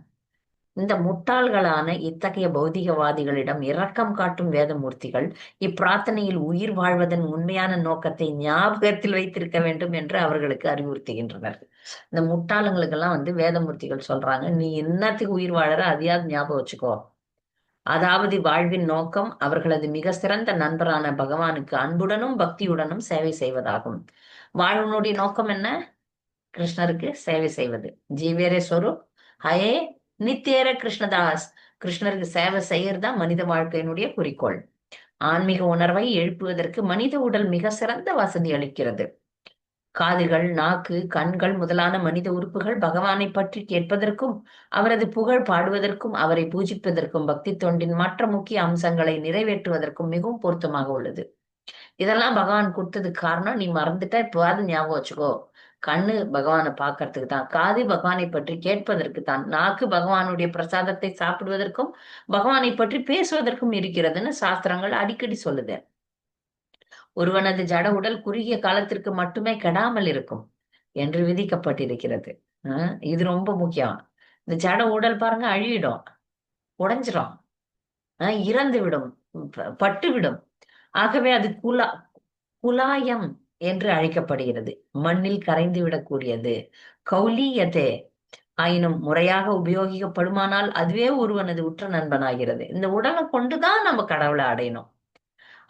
இந்த முட்டாள்களான இத்தகைய பௌதிகவாதிகளிடம் இரக்கம் காட்டும் வேதமூர்த்திகள் இப்பிரார்த்தனையில் உயிர் வாழ்வதன் உண்மையான நோக்கத்தை ஞாபகத்தில் வைத்திருக்க வேண்டும் என்று அவர்களுக்கு அறிவுறுத்துகின்றனர். இந்த முட்டாளுங்களுக்கெல்லாம் வந்து வேதமூர்த்திகள் சொல்றாங்க, நீ என்னத்துக்கு உயிர் வாழற அதையாவது ஞாபகம் வச்சுக்கோ. அதாவது வாழ்வின் நோக்கம் அவர்களது மிக சிறந்த நண்பரான பகவானுக்கு அன்புடனும் பக்தியுடனும் சேவை செய்வதாகும். வாழ்வனுடைய நோக்கம் என்ன? கிருஷ்ணருக்கு சேவை செய்வது. ஜீவேரே ஸ்வரூப் ஹயே நித்தியேர கிருஷ்ணதாஸ். கிருஷ்ணருக்கு சேவை செய்யறதா மனித வாழ்க்கையினுடைய குறிக்கோள். ஆன்மீக உணர்வை எழுப்புவதற்கு மனித உடல் மிக சிறந்த வசதி அளிக்கிறது. காதுகள், நாக்கு, கண்கள் முதலான மனித உறுப்புகள் பகவானை பற்றி கேட்பதற்கும் அவரது புகழ் பாடுவதற்கும் அவரை பூஜிப்பதற்கும் பக்தி தொண்டின் மற்ற முக்கிய அம்சங்களை நிறைவேற்றுவதற்கும் மிகவும் பொருத்தமாக உள்ளது. இதெல்லாம் பகவான் கொடுத்ததுக்கு காரணம் நீ மறந்துட்டா இப்பவாது ஞாபகம் வச்சுக்கோ. கண்ணு பகவானை பார்க்கறதுக்கு தான், காது பகவானை பற்றி கேட்பதற்கு தான், நாக்கு பகவானுடைய பிரசாதத்தை சாப்பிடுவதற்கும் பகவானை பற்றி பேசுவதற்கும் இருக்கிறதுன்னு சாஸ்திரங்கள் அடிக்கடி சொல்லுது. ஒருவனது ஜட உடல் குறுகிய காலத்திற்கு மட்டுமே கெடாமல் இருக்கும் என்று விதிக்கப்பட்டிருக்கிறது. இது ரொம்ப முக்கியம். இந்த ஜட உடல் பாருங்க அழியிடும், உடைஞ்சிரும், இறந்து விடும், பட்டு விடும். ஆகவே அது குலாயம் என்று அழைக்கப்படுகிறது. மண்ணில் கரைந்து விடக்கூடியது. கௌலியதே ஆயினும் முறையாக உபயோகிக்கப்படுமானால் அதுவே ஒருவனது உற்ற நண்பனாகிறது. இந்த உடலை கொண்டுதான் நம்ம கடவுளை அடையணும்.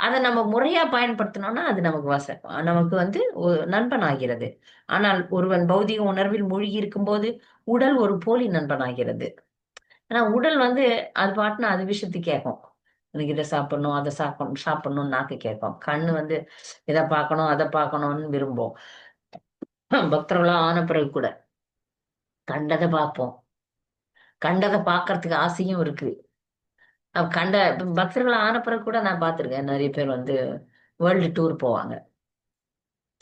அதை நம்ம முறையா பயன்படுத்தணும்னா அது நமக்கு வந்து நண்பன் ஆகிறது. ஆனால் ஒருவன் பௌதிக உணர்வில் மூழ்கி இருக்கும் போது உடல் ஒரு போலி நண்பனாகிறது. ஆனா உடல் வந்து அது பாட்டுன்னு அது விஷயத்து கேட்கும். எனக்கு இதை சாப்பிடணும், அதை சாப்பிடணும்னு நாக்கு கேட்கும். கண்ணு வந்து இதை பார்க்கணும், அதை பார்க்கணும்னு விரும்பும். பக்தர்களா ஆன பிறகு கூட கண்டதை பார்ப்போம். கண்டதை பார்க்கறதுக்கு ஆசையும் இருக்கு. பக்தர்கள் ஆன பிறகு கூட நான் பார்த்திருக்கேன், நிறைய பேர் வந்து வேர்ல்டு டூர் போவாங்க.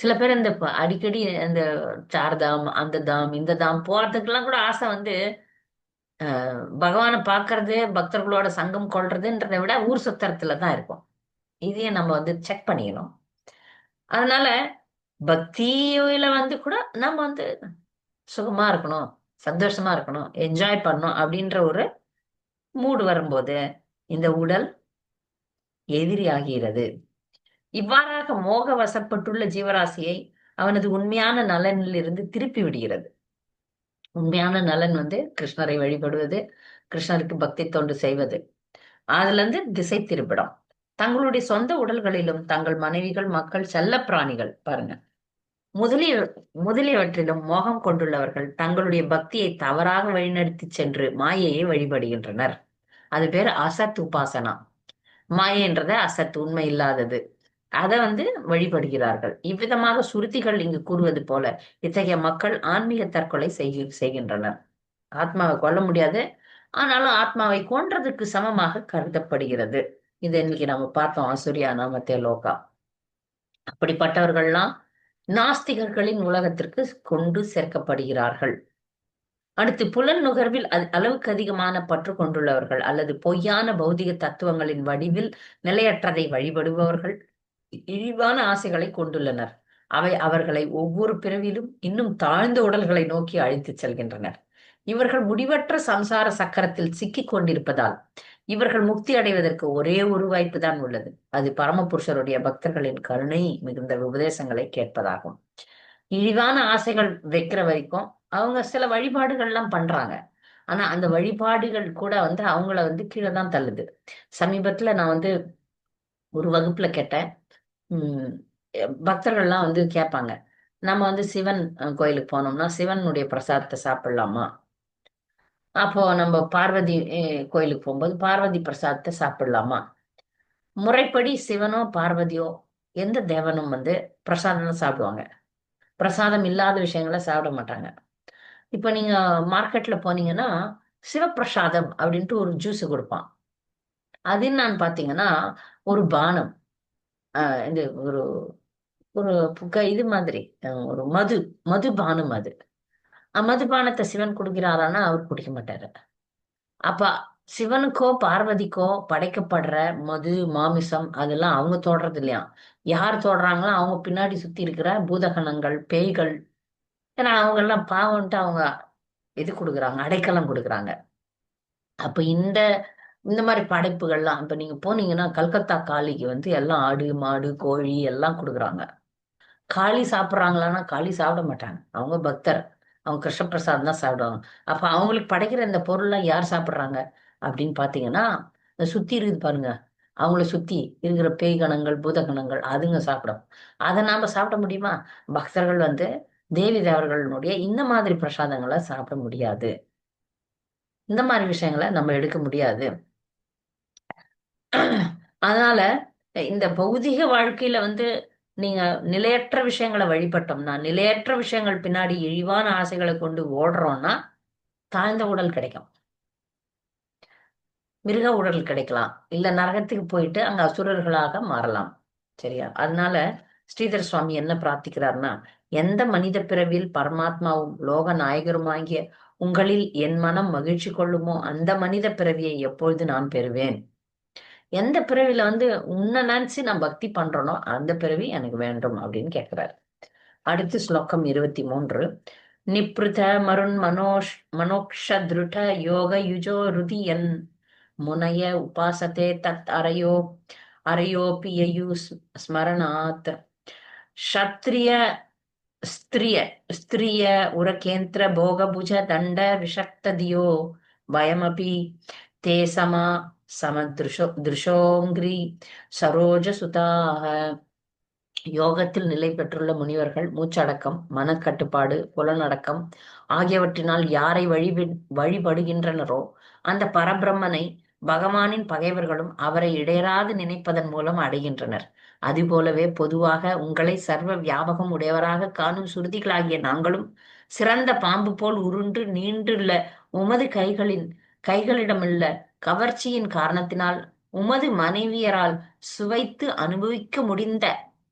சில பேர் இந்த அடிக்கடி இந்த சார்தாம், அந்த தாம், இந்த தாம் போறதுக்கெல்லாம் கூட ஆசை வந்து பகவானை பார்க்கறது, பக்தர்களோட சங்கம் கொள்றதுன்றதை விட ஊர் சுத்தறதுல தான் இருக்கும். இதையும் நம்ம வந்து செக் பண்ணிக்கணும். அதனால பக்தியில வந்து கூட நம்ம வந்து சுகமா இருக்கணும், சந்தோஷமா இருக்கணும், என்ஜாய் பண்ணணும் அப்படின்ற ஒரு மூடு வரும்போது இந்த உடல் எதிரி ஆகிறது. இவ்வாறாக மோக வசப்பட்டுள்ள ஜீவராசியை அவனது உண்மையான நலனில் இருந்து திருப்பி விடுகிறது. உண்மையான நலன் வந்து கிருஷ்ணரை வழிபடுவது, கிருஷ்ணருக்கு பக்தி தொண்டு செய்வது. அதுல இருந்து திசை திருப்பிடும். தங்களுடைய சொந்த உடல்களிலும் தங்கள் மனைவிகள், மக்கள், செல்ல பிராணிகள் பாருங்க முதலிய முதலியவற்றிலும் மோகம் கொண்டுள்ளவர்கள் தங்களுடைய பக்தியை தவறாக வழிநடத்தி சென்று மாயையை வழிபடுகின்றனர். அது பேர் அசத் உபாசனா. மாயைன்றத அசத், உண்மை இல்லாதது, அதை வந்து வழிபடுகிறார்கள். இவ்விதமாக சுருதிகள் இங்கு கூறுவது போல இத்தகைய மக்கள் ஆன்மீக தற்கொலை செய்கின்றனர். ஆத்மாவை கொல்ல முடியாது, ஆனாலும் ஆத்மாவை கொன்றதுக்கு சமமாக கருதப்படுகிறது. இது இன்னைக்கு நம்ம பார்த்தோம், அசுரியா நாமத்தே லோகா. அப்படிப்பட்டவர்கள்லாம் நாஸ்திகர்களின் உலகத்திற்கு கொண்டு சேர்க்கப்படுகிறார்கள். அடுத்து புலன் நுகர்வில் அளவுக்கு அதிகமான பற்று கொண்டுள்ளவர்கள் அல்லது பொய்யான பௌதிக தத்துவங்களின் வடிவில் நிலையற்றதை வழிபடுபவர்கள் இழிவான ஆசைகளை கொண்டுள்ளனர். அவை அவர்களை ஒவ்வொரு பிறவிலும் இன்னும் தாழ்ந்த உடல்களை நோக்கி அழைத்துச் செல்கின்றனர். இவர்கள் முடிவற்ற சம்சார சக்கரத்தில் சிக்கிக் கொண்டிருப்பதால் இவர்கள் முக்தி அடைவதற்கு ஒரே ஒரு வாய்ப்பு தான் உள்ளது. அது பரமபுருஷருடைய பக்தர்களின் கருணை மிகுந்த உபதேசங்களை கேட்பதாகும். இழிவான ஆசைகள் வைக்கிற வரைக்கும் அவங்க சில வழிபாடுகள்லாம் பண்றாங்க. ஆனா அந்த வழிபாடுகள் கூட அவங்கள கீழே தான் தள்ளுது. சமீபத்துல நான் ஒரு வகுப்புல கேட்டேன். உம் பக்தர்கள்லாம் கேட்பாங்க, நம்ம சிவன் கோயிலுக்கு போனோம்னா சிவனுடைய பிரசாதத்தை சாப்பிடலாமா? அப்போ நம்ம பார்வதி கோயிலுக்கு போகும்போது பார்வதி பிரசாதத்தை சாப்பிடலாமா? முறைப்படி சிவனோ பார்வதியோ எந்த தேவனும் பிரசாதம் தான் சாப்பிடுவாங்க. பிரசாதம் இல்லாத விஷயங்களை சாப்பிட மாட்டாங்க. இப்ப நீங்க மார்க்கெட்ல போனீங்கன்னா சிவப்பிரசாதம் அப்படின்ட்டு ஒரு ஜூஸ் கொடுப்பான். அது என்னன்னு பாத்தீங்கன்னா ஒரு பானம். இது ஒரு ஒரு இது மாதிரி ஒரு மதுபானம் அது. மதுபானத்தை சிவன் குடிக்கிறாரான்னா அவர் குடிக்க மாட்டாரு. அப்ப சிவனுக்கோ பார்வதிக்கோ படைக்கப்படுற மது மாமிசம் அதெல்லாம் அவங்க தொடறது இல்லையா? யார் தொடறாங்களோ அவங்க பின்னாடி சுத்தி இருக்கிற பூதகணங்கள் பேய்கள். ஏன்னா அவங்க எல்லாம் பாவம்ட்டு அவங்க இது கொடுக்குறாங்க, அடைக்கலம் கொடுக்குறாங்க. அப்ப இந்த இந்த மாதிரி படைப்புகள்லாம் இப்ப நீங்க போனீங்கன்னா கல்கத்தா காளிக்கு எல்லாம் ஆடு மாடு கோழி எல்லாம் கொடுக்குறாங்க. காளி சாப்பிட்றாங்களான்னா காளி சாப்பிட மாட்டாங்க. அவங்க பக்தர். அவங்க கிருஷ்ண பிரசாதம் தான் சாப்பிடுவாங்க. அப்ப அவங்களுக்கு படைக்கிற இந்த பொருள்லாம் யார் சாப்பிடுறாங்க அப்படின்னு பாத்தீங்கன்னா, இந்த சுத்தி இருக்குது பாருங்க, அவங்கள சுத்தி இருக்கிற பேய் கணங்கள் பூதகணங்கள் அதுங்க சாப்பிடும். அதை நாம சாப்பிட முடியுமா? பக்தர்கள் தேவி தேவர்களுடைய இந்த மாதிரி பிரசாதங்களை சாப்பிட முடியாது. இந்த மாதிரி விஷயங்களை நம்ம எடுக்க முடியாது. அதனால இந்த பௌதிக வாழ்க்கையில நீங்க நிலையற்ற விஷயங்களை வழிபட்டோம்னா, நிலையற்ற விஷயங்கள் பின்னாடி இழிவான ஆசைகளை கொண்டு ஓடுறோம்னா தாழ்ந்த உடல் கிடைக்கும், மிருக உடல் கிடைக்கலாம், இல்ல நரகத்துக்கு போயிட்டு அங்க அசுரர்களாக மாறலாம். சரியா? அதனால ஸ்ரீதர் சுவாமி என்ன பிரார்த்திக்கிறார்னா, எந்த மனித பிறவியில் பரமாத்மாவும் லோக நாயகருமாகிய உங்களில் என் மனம் மகிழ்ச்சி கொள்ளுமோ அந்த மனித பிறவியை எப்பொழுது நான் பெறுவேன். எந்த பிறவில உன்னை நினைச்சு நான் பக்தி பண்றேனோ அந்த பிறவி எனக்கு வேண்டும் அப்படின்னு கேட்கிறாரு. அடுத்து ஸ்லோகம் 23. நிப்ருத மருண் மனோக்ஷ திருட யோக யுஜோ ருதியன் முனைய உபாசதே தத் அரையோபியு ஸ்மரணாத் க்ஷத்ரிய ஸ்திரிய ஸ்திரிய உரகேந்திர போகபுஜ தண்ட விஷக்ததியோ பயமபி தே திருஷோங்கிரி சரோஜ சுதாக. யோகத்தில் நிலை பெற்றுள்ள முனிவர்கள் மூச்சடக்கம் மனக்கட்டுப்பாடு புலனடக்கம் ஆகியவற்றினால் யாரை வழிபடுகின்றனரோ அந்த பரபிரம்மனை பகவானின் பகைவர்களும் அவரை இடையராது நினைப்பதன் மூலம் அடைகின்றனர். அதுபோலவே பொதுவாக உங்களை சர்வ வியாபகம் உடையவராக காணும் சுருதிகளாகிய நாங்களும் சிறந்த பாம்பு போல் உருண்டு நீண்டுள்ள உமது கைகளிடமுள்ள கவர்ச்சியின் காரணத்தினால் உமது மனைவியரால் சுவைத்து அனுபவிக்க முடிந்த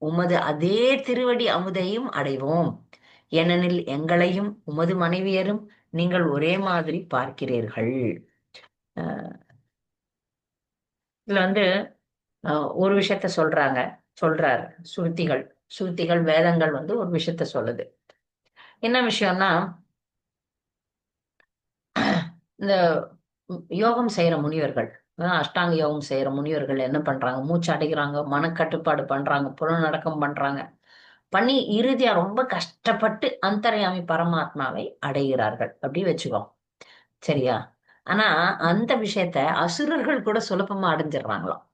உமது அதே திருவடி அமுதையும் அடைவோம். ஏனெனில் எங்களையும் உமது மனைவியரும் நீங்கள் ஒரே மாதிரி பார்க்கிறீர்கள். இதுல ஒரு விஷயத்த சொல்றாரு. சுருத்திகள் வேதங்கள் ஒரு விஷயத்த சொல்லுது. என்ன விஷயம்னா, இந்த யோகம் செய்யற முனிவர்கள், அஷ்டாங்க யோகம் செய்யற முனிவர்கள் என்ன பண்றாங்க? மூச்சு அடைக்கிறாங்க, மனக்கட்டுப்பாடு பண்றாங்க, புலனடக்கம் பண்றாங்க. பண்ணி இறுதியா ரொம்ப கஷ்டப்பட்டு அந்தர்யாமி பரமாத்மாவை அடைகிறார்கள் அப்படி வச்சுக்கோ. சரியா? ஆனா அந்த விஷயத்த அசுரர்கள் கூட சுலபமா அடைஞ்சிடுறாங்களாம்.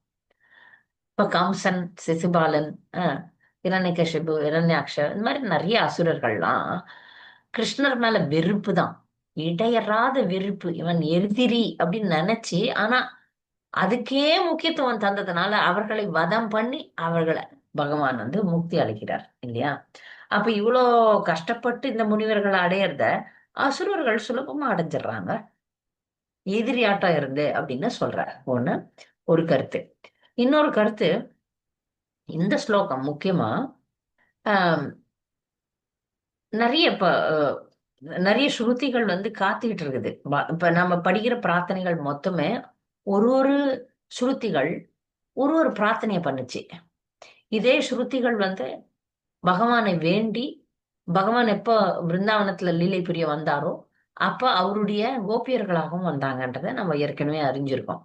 இப்ப கம்சன், சிசுபாலன், இரண்யகசிபு, இரண்யாக்ஷர், இந்த மாதிரி நிறைய அசுரர்கள்லாம் கிருஷ்ணர் மேல வெறுப்பு தான், இடையறாத வெறுப்பு. இவன் எதிரி அப்படின்னு நினைச்சு, ஆனா அதுக்கே முக்கியத்துவம் தந்ததுனால அவர்களை வதம் பண்ணி அவர்களை பகவான் முக்தி அளிக்கிறார் இல்லையா? அப்ப இவ்வளோ கஷ்டப்பட்டு இந்த முனிவர்களை அடையறத அசுரர்கள் சுலபமா அடைஞ்சிடுறாங்க எதிரியாட்டம் இருந்து அப்படின்னு சொல்றார். ஒரு கருத்து. இன்னொரு கருத்து, இந்த ஸ்லோகம் முக்கியமா ஆஹ் நிறைய இப்ப நிறைய ஸ்ருதிகள் வந்து காத்துக்கிட்டு இருக்குது. இப்ப நம்ம படிக்கிற பிரார்த்தனைகள் மொத்தமே ஒரு ஒரு ஸ்ருதிகள் ஒரு ஒரு பிரார்த்தனைய பண்ணுச்சு. இதே ஸ்ருதிகள் வந்து பகவானை வேண்டி, பகவான் எப்போ பிருந்தாவனத்துல லீலை புரிய வந்தாரோ அப்ப அவருடைய கோபியர்களாகவும் வந்தாங்கன்றதை நம்ம ஏற்கனவே அறிஞ்சிருக்கோம்.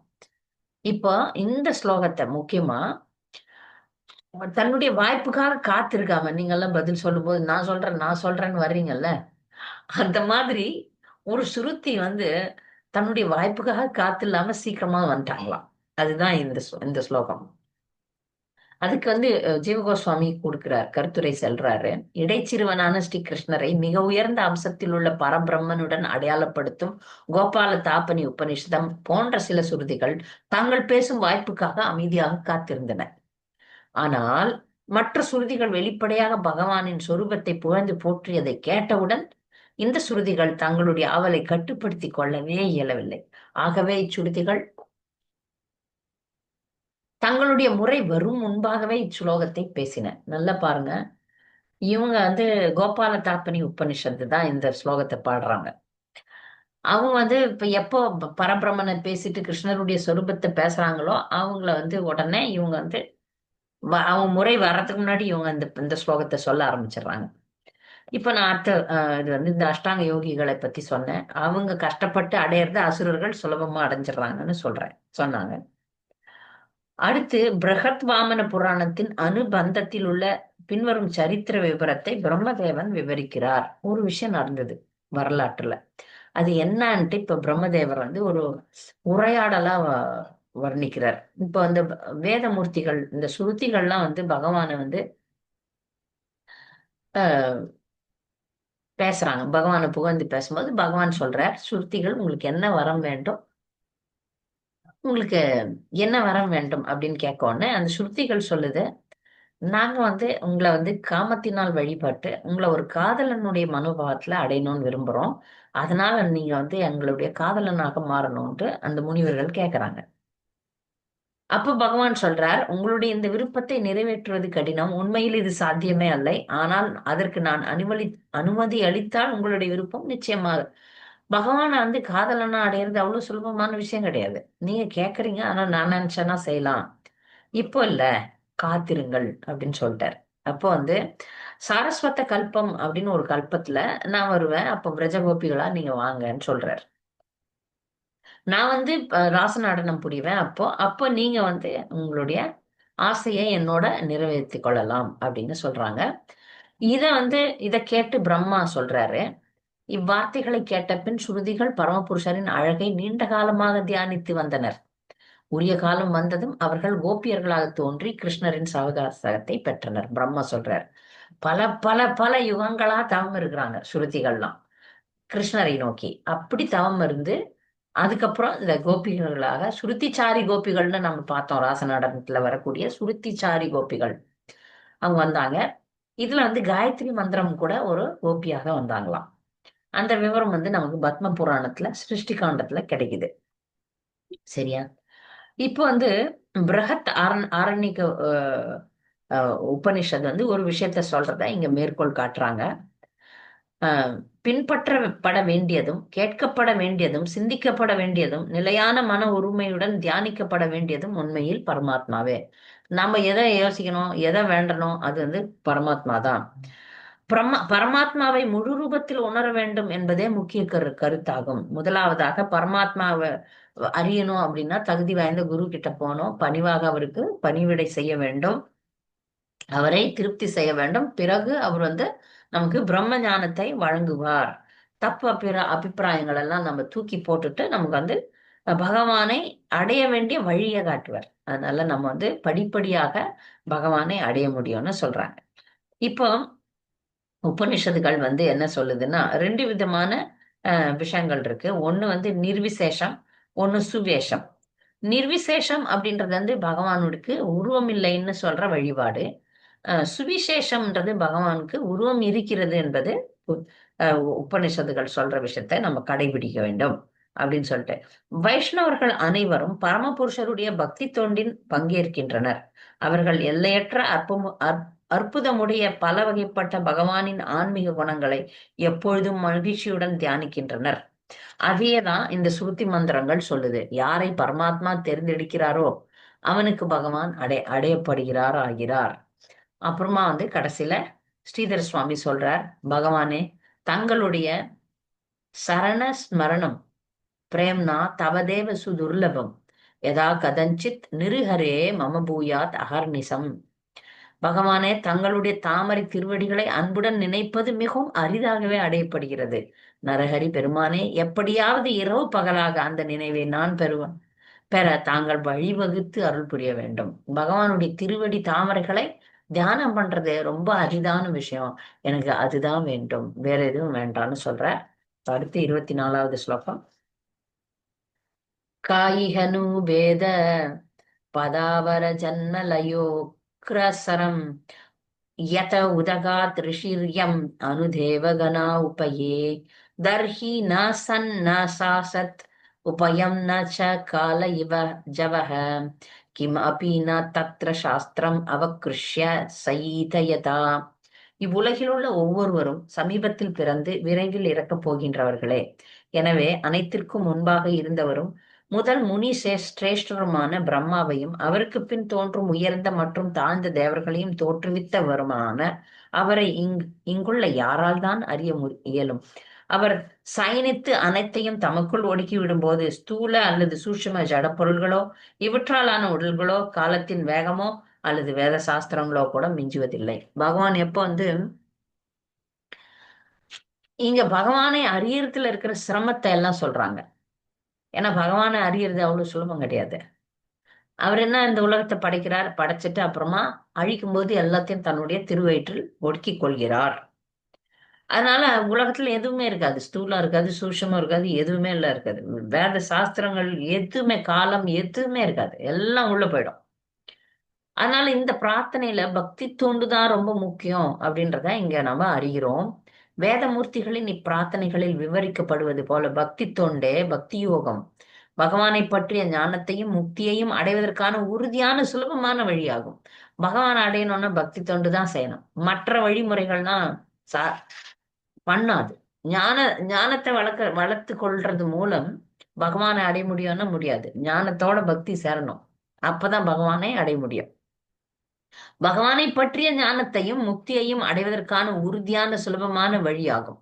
இப்போ இந்த ஸ்லோகத்தை முக்கியமா தன்னுடைய வாய்ப்புக்காக காத்திருக்காம நீங்க எல்லாம் பதில் சொல்லும்போது நான் சொல்றேன்னு வர்றீங்கல்ல, அந்த மாதிரி ஒரு சுருத்தி வந்து தன்னுடைய வாய்ப்புக்காக காத்து இல்லாம சீக்கிரமா வந்துட்டாங்களாம். அதுதான் இந்த ஸ்லோகம். அதுக்கு வந்து ஜீவகோஸ்வாமி கொடுக்கிறார் கருத்துரை செல்றாரு. இடைச்சிறுவனான ஸ்ரீ கிருஷ்ணரை மிக உயர்ந்த அம்சத்தில் உள்ள பரபிரம்மனுடன் அடையாளப்படுத்தும் கோபால தாபனி உபனிஷதம் போன்ற சில சுருதிகள் தாங்கள் பேசும் வாய்ப்புக்காக அமைதியாக காத்திருந்தன. ஆனால் மற்ற சுருதிகள் வெளிப்படையாக பகவானின் சொரூபத்தை புகழ்ந்து போற்றியதை கேட்டவுடன் இந்த சுருதிகள் தங்களுடைய ஆவலை கட்டுப்படுத்திக் கொள்ளவே இயலவில்லை. ஆகவே இச்சுருதிகள் தங்களுடைய முறை வரும் முன்பாகவே இச்சுலோகத்தை பேசின. நல்லா பாருங்க, இவங்க வந்து கோபால தாப்பனி உபனிஷத்து தான் இந்த ஸ்லோகத்தை பாடுறாங்க. அவங்க வந்து இப்ப எப்போ பரபிரமனை பேசிட்டு கிருஷ்ணருடைய சொரூபத்தை பேசுறாங்களோ அவங்கள வந்து உடனே இவங்க வந்து அவங்க முறை வர்றதுக்கு முன்னாடி இவங்க இந்த ஸ்லோகத்தை சொல்ல ஆரம்பிச்சிடுறாங்க. இப்ப நான் அடுத்த இது வந்து இந்த அஷ்டாங்க யோகிகளை பத்தி சொன்னேன். அவங்க கஷ்டப்பட்டு அடையிறது அசுரர்கள் சுலபமா அடைஞ்சிடுறாங்கன்னு சொன்னாங்க. அடுத்து பிரகத் வாமன புராணத்தின் அனுபந்தத்தில் உள்ள பின்வரும் சரித்திர விவரத்தை பிரம்மதேவன் விவரிக்கிறார். ஒரு விஷயம் நடந்தது வரலாற்றுல. அது என்னன்ட்டு இப்ப பிரம்மதேவர் வந்து ஒரு உரையாடலா வர்ணிக்கிறார். இப்ப அந்த வேதமூர்த்திகள் இந்த ஸ்ருதிகள்லாம் வந்து பகவானை வந்து அஹ் பேசுறாங்க. பகவானை புகழ்ந்து பேசும்போது பகவான் சொல்றார், ஸ்ருதிகள் உங்களுக்கு என்ன வரம் வேண்டும், உங்களுக்கு என்ன வரம் வேண்டும் அப்படின்னு கேட்க உடனே அந்த ஸ்ருதிகள் சொல்லுது, நாங்க வந்து உங்களை வந்து காமத்தினால் வழிபட்டு உங்களை ஒரு காதலனுடைய மனோபாவத்துல அடையணும்னு விரும்புறோம். அதனால நீங்க வந்து எங்களுடைய காதலனாக மாறணும்ட்டு அந்த முனிவர்கள் கேக்குறாங்க. அப்ப பகவான் சொல்றார், உங்களுடைய இந்த விருப்பத்தை நிறைவேற்றுவது கடினம். உண்மையில் இது சாத்தியமே அல்ல. ஆனால் அதற்கு நான் அனுமதி அளித்தால் உங்களுடைய விருப்பம் நிச்சயமாக. பகவானை வந்து காதலனா அடையிறது அவ்வளவு சுலபமான விஷயம் கிடையாது. நீங்க கேக்குறீங்க, ஆனா நான் நினைச்சேன்னா செய்யலாம். இப்போ இல்ல, காத்திருங்கள் அப்படின்னு சொல்லிட்டார். அப்போ வந்து சாரஸ்வத கல்பம் அப்படின்னு ஒரு கல்பத்துல நான் வருவேன். அப்போ பிரஜகோபிகளா நீங்க வாங்கன்னு சொல்றாரு. நான் வந்து ராச நடனம் புரிவேன். அப்போ அப்போ நீங்க வந்து உங்களுடைய ஆசையை என்னோட நிறைவேற்றிக் கொள்ளலாம் அப்படின்னு சொல்றாங்க. இத கேட்டு பிரம்மா சொல்றாரு, இவ்வார்த்தைகளை கேட்ட பின் ஸ்ருதிகள் பரமபுருஷரின் அழகை நீண்ட காலமாக தியானித்து வந்தனர். உரிய காலம் வந்ததும் அவர்கள் கோபியர்களாக தோன்றி கிருஷ்ணரின் சவகாசத்தை பெற்றனர். பிரம்மா சொல்றார், பல பல பல யுகங்களா தவம் இருக்கிறாங்க ஸ்ருதிகள்லாம் கிருஷ்ணரை நோக்கி. அப்படி தவம் இருந்து அதுக்கப்புறம் இந்த கோபிகளாக சுருத்திச்சாரி கோபிகள்னு நம்ம பார்த்தோம். ராச நடனத்துல வரக்கூடிய சுருத்திச்சாரி கோபிகள் அவங்க வந்தாங்க. இதுல வந்து காயத்ரி மந்திரம் கூட ஒரு கோபியாக வந்தாங்களாம். அந்த விவரம் வந்து நமக்கு பத்ம புராணத்துல சிருஷ்டி காண்டத்துல கிடைக்குது. சரியா? இப்போ வந்து பிரகத் ஆரண்யக உபனிஷத் வந்து ஒரு விஷயத்த சொல்றத இங்க மேற்கோள் காட்டுறாங்க. பின்பற்றப்பட வேண்டியதும் கேட்கப்பட வேண்டியதும் சிந்திக்கப்பட வேண்டியதும் நிலையான மன உரிமையுடன் தியானிக்கப்பட வேண்டியதும் உண்மையில் பரமாத்மாவே. நாம எதை யோசிக்கணும், எதை வேண்டணும், அது வந்து பரமாத்மா தான். பரமாத்மாவை முழு ரூபத்தில் உணர வேண்டும் என்பதே முக்கிய கருத்தாகும். முதலாவதாக பரமாத்மாவை அறியணும் அப்படின்னா தகுதி வாய்ந்த குரு கிட்ட போகணும். பணிவாக அவருக்கு பணிவிடை செய்ய வேண்டும். அவரை திருப்தி செய்ய வேண்டும். பிறகு அவர் வந்து நமக்கு பிரம்ம ஞானத்தை வழங்குவார். தப்பு அபிப்பிராயங்கள் எல்லாம் நம்ம தூக்கி போட்டுட்டு நமக்கு வந்து பகவானை அடைய வேண்டிய வழியை காட்டுவார். அதனால நம்ம வந்து படிப்படியாக பகவானை அடைய முடியும்னு சொல்றாங்க. இப்போ உபனிஷத்துகள் வந்து என்ன சொல்லுதுன்னா, ரெண்டு விதமான விஷயங்கள் இருக்கு. ஒண்ணு வந்து நிர்விசேஷம், ஒண்ணு சுவேஷம். நிர்விசேஷம் அப்படின்றது வந்து பகவானுக்கு உருவம் இல்லைன்னு சொல்ற வழிபாடு. சுவிசேஷம்ன்றது பகவானுக்கு உருவம் இருக்கிறது என்பது உபனிஷத்துகள் சொல்ற விஷயத்தை நம்ம கடைபிடிக்க வேண்டும் அப்படின்னு சொல்லிட்டு, வைஷ்ணவர்கள் அனைவரும் பரமபுருஷருடைய பக்தி தொண்டின் பங்கேற்கின்றனர். அவர்கள் எல்லையற்ற அற்புதமுடைய பல வகைப்பட்ட பகவானின் ஆன்மீக குணங்களை எப்பொழுதும் மகிழ்ச்சியுடன் தியானிக்கின்றனர். அதையேதான் இந்த ஸ்ருதி மந்திரங்கள் சொல்லுது. யாரை பரமாத்மா தேர்ந்தெடுக்கிறாரோ அவனுக்கு பகவான் அடையப்படுகிறார் ஆகிறார். அப்புறமா கடைசியில ஸ்ரீதர சுவாமி சொல்றார், பகவானே, தங்களுடைய சரண ஸ்மரணம் பிரேம்னா தவதேவ சுதுர்லபம் யதா கதஞ்சித் நிருஹரே மம பூயாத் அகர்நிசம். பகவானே, தங்களுடைய தாமரை திருவடிகளை அன்புடன் நினைப்பது மிகவும் அரிதாகவே அடையப்படுகிறது. நரஹரி பெருமானே, எப்படியாவது இரவு பகலாக அந்த நினைவை நான் பெற தாங்கள் வழிவகுத்து அருள் புரிய வேண்டும். பகவானுடைய திருவடி தாமரைகளை தியானம் பண்றது ரொம்ப அரிதான விஷயம். எனக்கு அதுதான் வேண்டும், வேற எதுவும் வேண்டாம்னு சொல்ற. அடுத்து 24வது ஸ்லோகம். காயிகனு வேத பதாவர ஜன்மலயோ கிரசரம் யத உதகாத் ரிஷிர்யம் அனுதேவகனா உபயே தர்ஹி ந சன் ந சாசத் உபயம் ந ச கால இவ ஜவஹ கிம் அபி ந தத்ர சாஸ்திரம் அவக்ருஷ்ய சயீதயதா. இவ்வுலகில் உள்ள ஒவ்வொருவரும் சமீபத்தில் பிறந்து விரைவில் இறக்கப் போகின்றவர்களே. எனவே அனைத்திற்கும் முன்பாக இருந்தவரும் முதல் முனி சிரேஷ்டருமான பிரம்மாவையும் அவருக்கு பின் தோன்றும் உயர்ந்த மற்றும் தாழ்ந்த தேவர்களையும் தோற்றுவித்தவருமான அவரை இங்குள்ள யாரால் தான் அறிய இயலும்? அவர் சயனித்து அனைத்தையும் தமக்குள் ஒடுக்கி விடும்போது ஸ்தூல அல்லது சூட்சும ஜட பொருள்களோ இவற்றாலான உடல்களோ காலத்தின் வேகமோ அல்லது வேத சாஸ்திரங்களோ கூட மிஞ்சுவதில்லை. பகவான் எப்போ இங்க பகவானை அறியறதுல இருக்கிற சிரமத்தை எல்லாம் சொல்றாங்க. ஏன்னா பகவானை அறியறது அவ்வளவு சுலபம் கிடையாது. அவர் என்ன இந்த உலகத்தை படைக்கிறார், படைச்சிட்டு அப்புறமா அழிக்கும் போது எல்லாத்தையும் தன்னுடைய திருவயிற்றில் ஒடுக்கிக் கொள்கிறார். அதனால உலகத்துல எதுவுமே இருக்காது, ஸ்தூலம் இருக்காது, சூட்சமும் இருக்காது, எதுவுமே எல்லாம் இருக்காது. வேத சாஸ்திரங்கள் எதுவுமே, காலம் எதுவுமே இருக்காது, எல்லாம் உள்ள போயிடும். அதனால இந்த பிரார்த்தனையில பக்தி தொண்டுதான் ரொம்ப முக்கியம் அப்படின்றத இங்க நம்ம அறிகிறோம். வேதமூர்த்திகளின் இப்பிரார்த்தனைகளில் விவரிக்கப்படுவது போல பக்தி தொண்டே பக்தி யோகம் பகவானை பற்றிய ஞானத்தையும் முக்தியையும் அடைவதற்கான உறுதியான சுலபமான வழியாகும். பகவான் அடையணும்னா பக்தி தொண்டு தான் செய்யணும். மற்ற வழிமுறைகள்லாம் சா பண்ணாது. ஞான ஞானத்தை வளர்த்து கொள்றது மூலம் பகவானை அடைய முடியும்னா முடியாது. ஞானத்தோட பக்தி சேரணும், அப்பதான் பகவானை அடைய முடியும். பகவானை பற்றிய ஞானத்தையும் முக்தியையும் அடைவதற்கான உறுதியான சுலபமான வழியாகும்.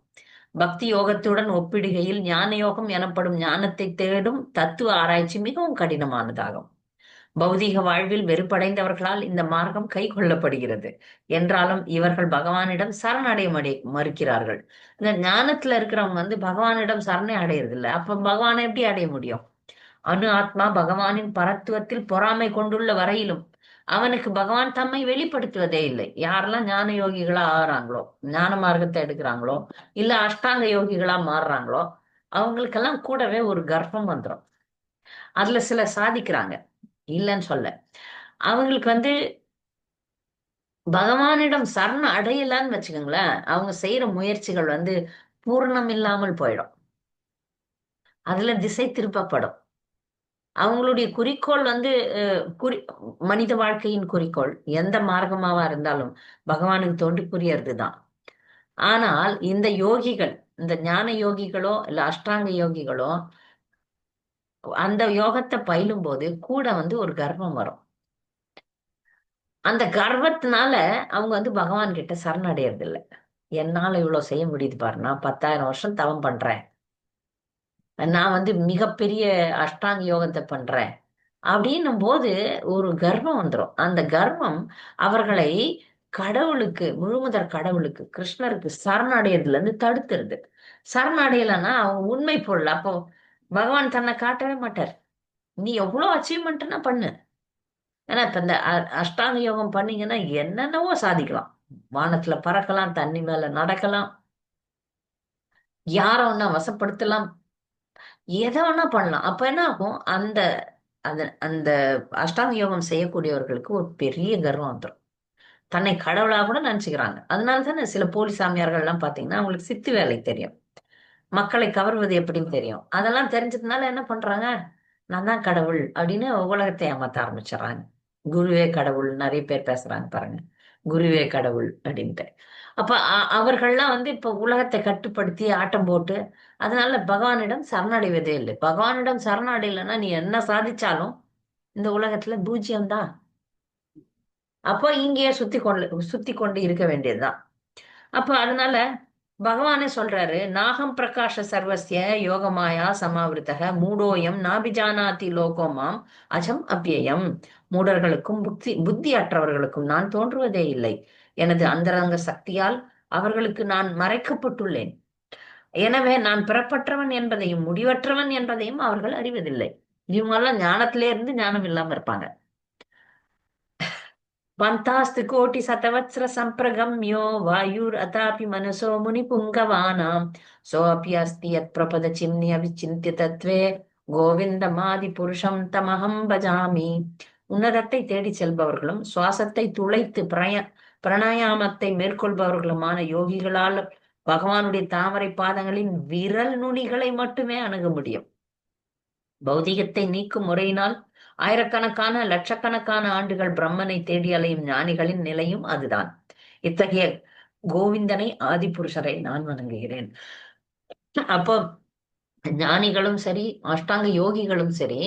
பக்தி யோகத்துடன் ஒப்பிடுகையில் ஞான யோகம் எனப்படும் ஞானத்தை தேடும் தத்துவ ஆராய்ச்சி மிகவும் கடினமானதாகும். பௌதீக வாழ்வில் வெறுப்படைந்தவர்களால் இந்த மார்க்கம் கை கொள்ளப்படுகிறது என்றாலும் இவர்கள் பகவானிடம் சரணடைய மறுக்கிறார்கள். இந்த ஞானத்துல இருக்கிறவங்க பகவானிடம் சரணை அடையிறது இல்லை. அப்ப பகவானை எப்படி அடைய முடியும்? அணு ஆத்மா பகவானின் பரத்துவத்தில் பொறாமை கொண்டுள்ள வரையிலும் அவனுக்கு பகவான் தம்மை வெளிப்படுத்துவதே இல்லை. யாரெல்லாம் ஞான யோகிகளா ஆறாங்களோ, ஞான மார்க்கத்தை எடுக்கிறாங்களோ, இல்ல அஷ்டாங்க யோகிகளா மாறுறாங்களோ, அவங்களுக்கெல்லாம் கூடவே ஒரு கர்ப்பம் வந்துடும். அதுல சில சாதிக்கிறாங்க, இல்லைன்னு சொல்ல. அவங்களுக்கு பகவானிடம் சரண அடையலான்னு வச்சுக்கோங்களேன், அவங்க செய்யற முயற்சிகள் பூர்ணம் இல்லாமல் போயிடும். அதுல திசை திருப்பப்படும். அவங்களுடைய குறிக்கோள் குறி மனித வாழ்க்கையின் குறிக்கோள் எந்த மார்க்கமாவா இருந்தாலும் பகவானுக்கு தொண்டு புரியறதுதான். ஆனால் இந்த யோகிகள், இந்த ஞான யோகிகளோ இல்ல அஷ்டாங்க யோகிகளோ அந்த யோகத்தை பயிலும் போது கூட ஒரு கர்வம் வரும். அந்த கர்வத்தினால அவங்க பகவான் கிட்ட சரணடையறது இல்லை. என்னால இவ்வளவு செய்ய முடியுது பாரு, நான் 10,000 வருஷம் தவம் பண்றேன், நான் மிகப்பெரிய அஷ்டாங்க யோகத்தை பண்றேன் அப்படின்னும் போது ஒரு கர்வம் வந்துடும். அந்த கர்வம் அவர்களை கடவுளுக்கு, முழுமுதற் கடவுளுக்கு, கிருஷ்ணருக்கு சரணடையதுல இருந்து தடுத்துருது. சரணடையலைன்னா அவங்க உண்மை பொருள். அப்போ பகவான் தன்னை காட்டவே மாட்டார். நீ எவ்வளவு அச்சீவ்மெண்ட்னா பண்ணு. ஏன்னா இப்ப இந்த அஷ்டாங்க யோகம் பண்ணீங்கன்னா என்னென்னவோ சாதிக்கலாம். வானத்துல பறக்கலாம், தண்ணி மேல நடக்கலாம், யார ஒன்னா வசப்படுத்தலாம், எதை வேணா பண்ணலாம். அப்ப என்ன ஆகும்? அந்த அந்த அந்த அஷ்டாங்க யோகம் செய்யக்கூடியவர்களுக்கு ஒரு பெரிய கர்வம் வந்துடும். தன்னை கடவுளா கூட நினைச்சுக்கிறாங்க. அதனால தானே சில போலி சாமியார்கள் எல்லாம் பாத்தீங்கன்னா அவங்களுக்கு சித்து வேலை தெரியும், மக்களை கவர்வது எப்படின்னு தெரியும். அதெல்லாம் தெரிஞ்சதுனால என்ன பண்றாங்க? நான் தான் கடவுள் அப்படின்னு உலகத்தை ஏமாத்த ஆரம்பிச்சிடறாங்க. குருவே கடவுள் நிறைய பேர் பேசுறாங்க பாருங்க. குருவே கடவுள் அப்படின்ட்டு. அப்ப அவர்கள்லாம் வந்து இப்ப உலகத்தை கட்டுப்படுத்தி ஆட்டம் போட்டு, அதனால பகவானிடம் சரணடைவதே இல்லை. பகவானிடம் சரணடையலைன்னா நீ என்ன சாதிச்சாலும் இந்த உலகத்துல பூஜ்யம் தான். அப்போ இங்கேயே சுத்தி கொண்டு இருக்க வேண்டியதுதான். அப்ப அதனால பகவானே சொல்றாரு, நாகம் பிரகாஷ சர்வஸ்ய யோகமாயா சமாவிருத்தக மூடோயம் நாபிஜானாதி லோகோமாம் அஜம் அவ்யயம். மூடர்களுக்கும் புத்தி அற்றவர்களுக்கும் நான் தோன்றுவதே இல்லை. எனது அந்தரங்க சக்தியால் அவர்களுக்கு நான் மறைக்கப்பட்டுள்ளேன். எனவே நான் பிறப்பற்றவன் என்பதையும் முடிவற்றவன் என்பதையும் அவர்கள் அறிவதில்லை. இவங்க எல்லாம் ஞானத்திலே இருந்து ஞானம் இல்லாம இருப்பாங்க. பந்தாஸ்து கோட்டி சதவத்ஸ்ர சம்பிரகம்யோ வாயுர் அதாபி மனசோ முனி புங்கவானாம் சோபி அஸ்தி யத் பிரபத சிம்னி அவிச்சிந்திய தத்வே கோவிந்தமாதி புருஷம் தமஹம் பஜாமி. உன்னதத்தை தேடி செல்பவர்களும் சுவாசத்தை துளைத்து பிராணாயாமத்தை மேற்கொள்பவர்களுமான யோகிகளால் பகவானுடைய தாமரை பாதங்களின் விரல் நுனிகளை மட்டுமே அணுக முடியும். பௌதிகத்தை நீக்கும் முறையினால் ஆயிரக்கணக்கான லட்சக்கணக்கான ஆண்டுகள் பிரம்மனை தேடி அலையும் ஞானிகளின் நிலையும் அதுதான். இத்தகைய கோவிந்தனை ஆதிபுருஷரை நான் வணங்குகிறேன். அப்போ ஞானிகளும் சரி, அஷ்டாங்க யோகிகளும் சரி,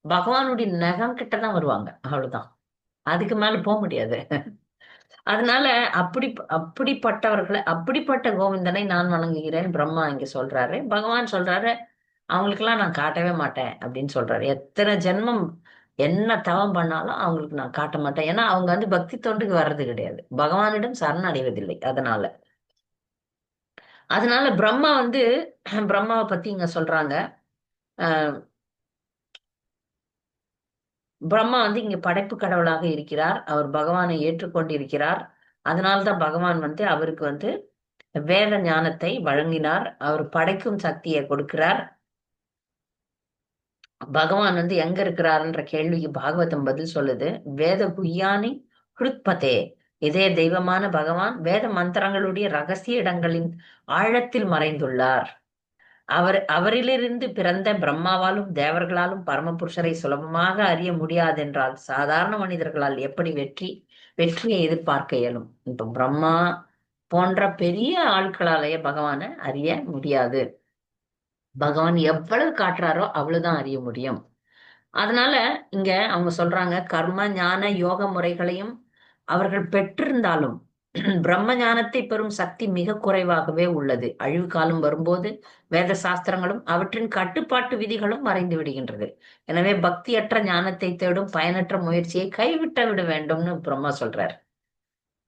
பகவானுடைய நகம் கிட்டதான் வருவாங்க. அவ்வளவுதான், அதுக்கு மேல போக முடியாது. அதனால அப்படிப்பட்ட கோவிந்தனை நான் வணங்குகிறேன் பிரம்மா இங்க சொல்றாரு. பகவான் சொல்றாரு, அவங்களுக்கெல்லாம் நான் காட்டவே மாட்டேன் அப்படின்னு சொல்றாரு. எத்தனை ஜென்மம் என்ன தவம் பண்ணாலும் அவங்களுக்கு நான் காட்ட மாட்டேன். ஏன்னா அவங்க வந்து பக்தி தொண்டுக்கு வர்றது கிடையாது, பகவானிடம் சரணடைவதில்லை. அதனால பிரம்மா வந்து பிரம்மாவை பத்தி இங்க சொல்றாங்க. அஹ் பிரம்மா வந்து இங்க படைப்பு கடவுளாக இருக்கிறார். அவர் பகவானை ஏற்றுக்கொண்டிருக்கிறார். அதனால்தான் பகவான் வந்து அவருக்கு வந்து வேத ஞானத்தை வழங்கினார். அவர் படைக்கும் சக்தியை கொடுக்கிறார். பகவான் வந்து எங்க இருக்கிறாருன்ற கேள்விக்கு பாகவதம் பதில் சொல்லுது. வேத குய்யானி ஹிருத்பதே. இதே தெய்வமான பகவான் வேத மந்திரங்களுடைய ரகசிய இடங்களின் ஆழத்தில் மறைந்துள்ளார். அவரிலிருந்து பிறந்த பிரம்மாவாலும் தேவர்களாலும் பரமபுருஷரை சுலபமாக அறிய முடியாதென்றால் சாதாரண மனிதர்களால் எப்படி வெற்றியை எதிர்பார்க்க இயலும்? இப்ப பிரம்மா போன்ற பெரிய ஆட்களாலேயே பகவானை அறிய முடியாது. பகவான் எவ்வளவு காட்டுறாரோ அவ்வளவுதான் அறிய முடியும். அதனால இங்க அவங்க சொல்றாங்க, கர்ம ஞான யோக முறைகளையும் அவர்கள் பெற்றிருந்தாலும் பிரம்ம ஞானத்தை பெறும் சக்தி மிக குறைவாகவே உள்ளது. அழிவு காலம் வரும்போது வேத சாஸ்திரங்களும் அவற்றின் கட்டுப்பாட்டு விதிகளும் மறைந்து விடுகின்றது. எனவே பக்தியற்ற ஞானத்தை தேடும் பயனற்ற முயற்சியை கைவிட்டு விட வேண்டும்னு பிரம்மா சொல்றார்.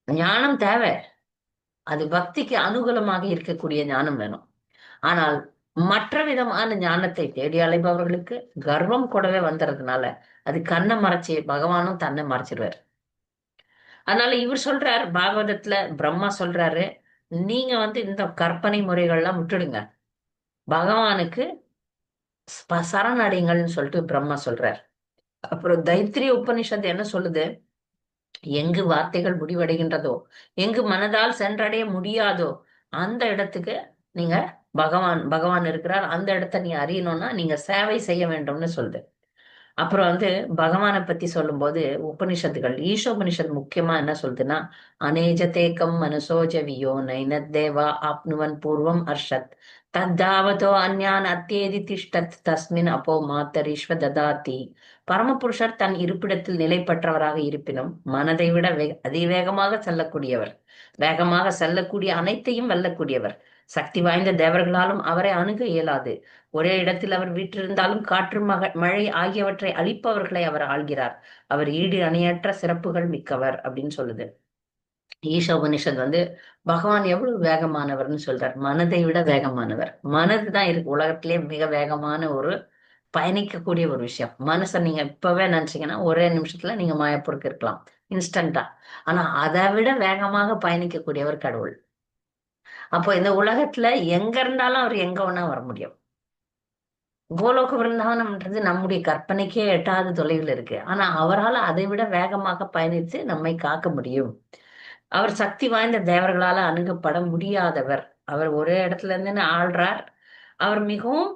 ஞானம் தேவை, அது பக்திக்கு அனுகூலமாக இருக்கக்கூடிய ஞானம் வேணும். ஆனால் மற்ற விதமான ஞானத்தை தேடி அலைபவர்களுக்கு கர்வம் கூடவே வந்துறதுனால அது கண்ணை மறைச்சு பகவானும் தன்னை மறைச்சிருவார். அதனால இவர் சொல்றார் பாகவதத்துல, பிரம்மா சொல்றாரு, நீங்க வந்து இந்த கற்பனை முறைகள்லாம் விட்டுடுங்க, பகவானுக்கு சரணடைங்கள்னு சொல்லிட்டு பிரம்மா சொல்றார். அப்புறம் தைத்திரிய உபனிஷத்து என்ன சொல்லுது? எங்கு வார்த்தைகள் முடிவடைகின்றதோ, எங்கு மனதால் சென்றடைய முடியாதோ, அந்த இடத்துக்கு நீங்க பகவான் பகவான் இருக்கிறார், அந்த இடத்த நீ அறியணும்னா நீங்க சேவை செய்ய வேண்டும்னு சொல்லுது. அப்புறம் வந்து பகவானை பத்தி சொல்லும்போது உபனிஷத்துகள், ஈஷோபனிஷத் முக்கியமா என்ன சொல்லுதுன்னா, அநேஜதேக்கம் மனுசோஜ வியோ நைனத் தேவா ஆப்னுவன் பூர்வம் அர்ஷத் தத்தாவதோ அந்யான் அத்தேதி திஷ்டத் தஸ்மின் அப்போ மாத்தரீஸ்வ ததாதி. பரமபுருஷர் தன் இருப்பிடத்தில் நிலை பெற்றவராக இருப்பினும் மனதை விட அதிவேகமாக செல்லக்கூடியவர், வேகமாக செல்லக்கூடிய அனைத்தையும் வெல்லக்கூடியவர். சக்தி வாய்ந்த தேவர்களாலும் அவரை அணுக இயலாது. ஒரே இடத்தில் அவர் வீற்றிருந்தாலும் காற்று மழை ஆகியவற்றை அழிப்பவர்களை அவர் ஆள்கிறார். அவர் ஈடு அணையற்ற சிறப்புகள் மிக்கவர் அப்படின்னு சொல்லுது. ஈஷோபனிஷத் வந்து பகவான் எவ்வளவு வேகமானவர்னு சொல்றார். மனதை விட வேகமானவர். மனது தான் இருக்கு உலகத்திலே மிக வேகமான ஒரு பயணிக்கக்கூடிய ஒரு விஷயம். மனசை நீங்க இப்பவே நினைச்சீங்கன்னா ஒரே நிமிஷத்துல நீங்க மாயப்பூருக்கு இருக்கலாம், இன்ஸ்டன்டா. ஆனா அதை விட வேகமாக பயணிக்கக்கூடியவர் கடவுள். அப்போ இந்த உலகத்துல எங்க இருந்தாலும் அவர் எங்க வேணா வர முடியும். கோலோக விருந்தாவனம்ன்றது நம்முடைய கற்பனைக்கே எட்டாத தொலைவில் இருக்கு. ஆனா அவரால் அதை விட வேகமாக பயணித்து நம்மை காக்க முடியும். அவர் சக்தி வாய்ந்த தேவர்களால அணுகப்பட முடியாதவர். அவர் ஒரே இடத்துல இருந்து ஆள்றார். அவர் மிகவும்